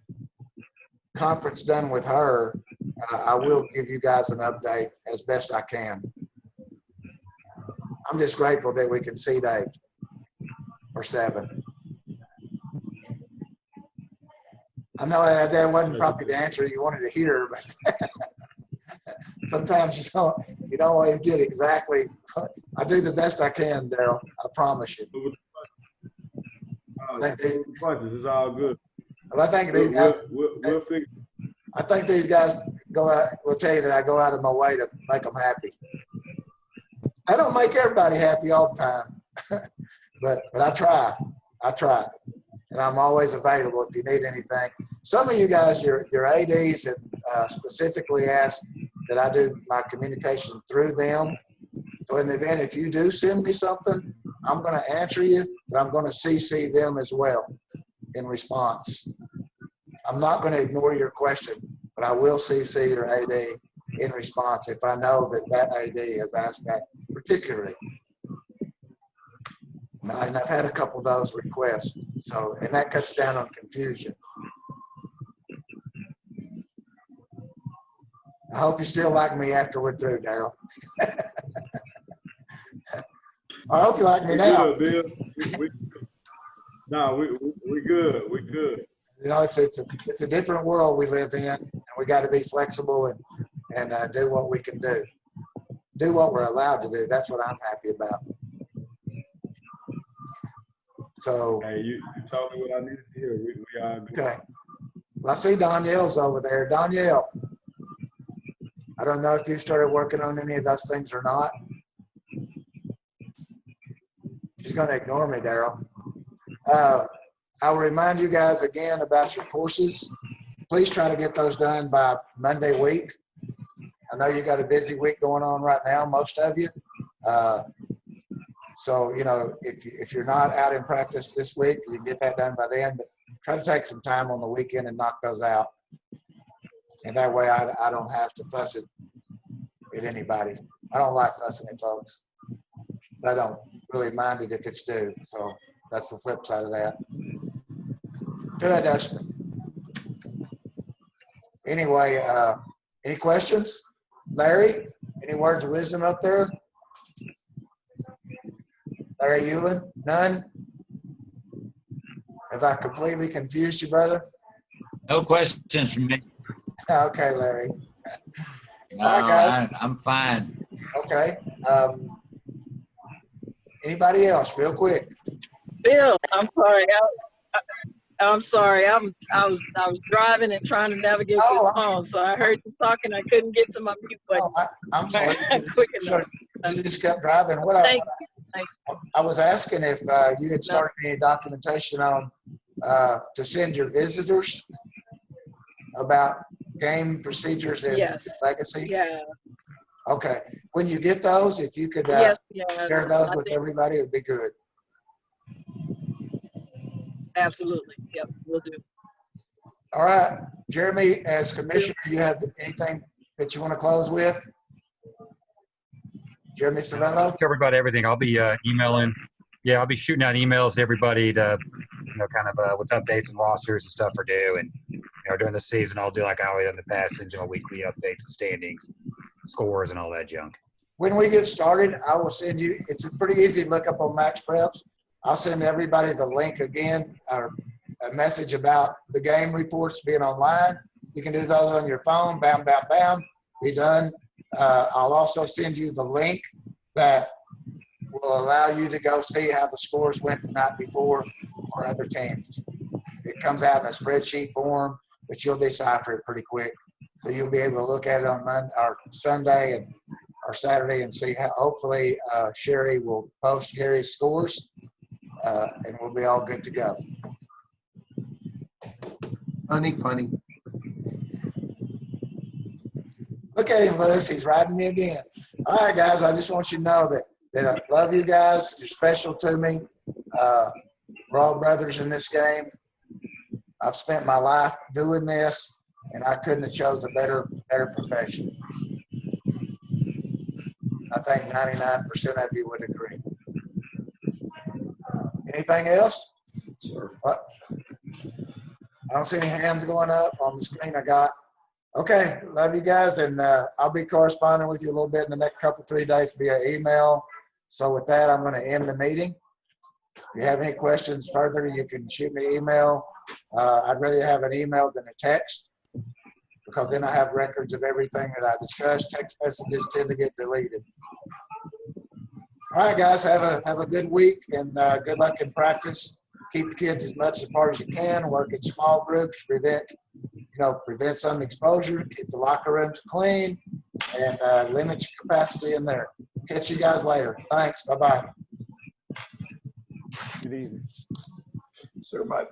conference done with her, I will give you guys an update as best I can. I'm just grateful that we can seed 8 or 7. I know that wasn't probably the answer you wanted to hear, but sometimes you don't always get exactly. I do the best I can, Daryl. I promise you. It's all good. Well, I think these guys. We'll figure. I think these guys will tell you that I go out of my way to make them happy. I don't make everybody happy all the time, but I try. And I'm always available if you need anything. Some of you guys, your ADs have specifically asked that I do my communication through them. So in the event, if you do send me something, I'm going to answer you, but I'm going to CC them as well in response. I'm not going to ignore your question, but I will CC your AD in response if I know that AD has asked that particularly. And I've had a couple of those requests, and that cuts down on confusion. I hope you still like me after we're through, Daryl. I hope you like me now. Bill. We good. We good. You know, it's a different world we live in, and we got to be flexible and do what we can do. Do what we're allowed to do. That's what I'm happy about. So. Hey, you told me what I needed to hear. We are good. Okay. Well, I see Danielle's over there. Danielle, I don't know if you started working on any of those things or not. She's going to ignore me, Daryl. I'll remind you guys again about your courses. Please try to get those done by Monday week. I know you got a busy week going on right now, most of you. So, you know, if you're not out in practice this week, you can get that done by then. But try to take some time on the weekend and knock those out. And that way I don't have to fuss at anybody. I don't like fussing at folks. But I don't really mind it if it's due. So that's the flip side of that. Go ahead, Dustin. Anyway, any questions? Larry, any words of wisdom up there? Larry Hewlin? None? Have I completely confused you, brother? No questions from me. Okay, Larry. No, All right, guys. I'm fine. Okay. Anybody else, real quick? Bill, I'm sorry. I'm sorry. I was driving and trying to navigate this phone, so I heard you talking. I couldn't get to my mute button. I'm sorry. Quick enough. You just kept driving. I was asking if you had started any documentation on to send your visitors about game procedures in Legacy. Yeah. Okay. When you get those, if you could share those with everybody, it would be good. Absolutely. Yep, we'll do. All right. Jeremy, as commissioner, you have anything that you want to close with? Jeremy Savello? Covered about everything. I'll be emailing. Yeah, I'll be shooting out emails to everybody to, kind of with updates and rosters and stuff for due. And, during the season, I'll do like I always done in the past, send you weekly updates and standings, scores, and all that junk. When we get started, I will send you, it's pretty easy to look up on Max Preps. I'll send everybody the link again, or a message about the game reports being online. You can do those on your phone, bam, bam, bam, be done. I'll also send you the link that will allow you to go see how the scores went the night before for other teams. It comes out in a spreadsheet form, but you'll decipher it pretty quick. So you'll be able to look at it on Monday or Sunday or Saturday and see how, hopefully Sherry will post Gary's scores and we'll be all good to go. Funny. Look at him, Lewis. He's riding me again. All right, guys, I just want you to know that I love you guys. You're special to me. We're all brothers in this game. I've spent my life doing this, and I couldn't have chosen a better profession. I think 99% of you would agree. Anything else? Sure. What? I don't see any hands going up on the screen I got. Okay, love you guys, and I'll be corresponding with you a little bit in the next 3 days via email. So with that, I'm going to end the meeting. If you have any questions further, you can shoot me an email. I'd rather have an email than a text because then I have records of everything that I discussed. Text messages tend to get deleted. All right, guys, have a good week and good luck in practice. Keep the kids as much apart as you can. Work in small groups. Prevent some exposure. Keep the locker rooms clean and limit your capacity in there. Catch you guys later. Thanks. Bye-bye. Good evening. Sir, bye.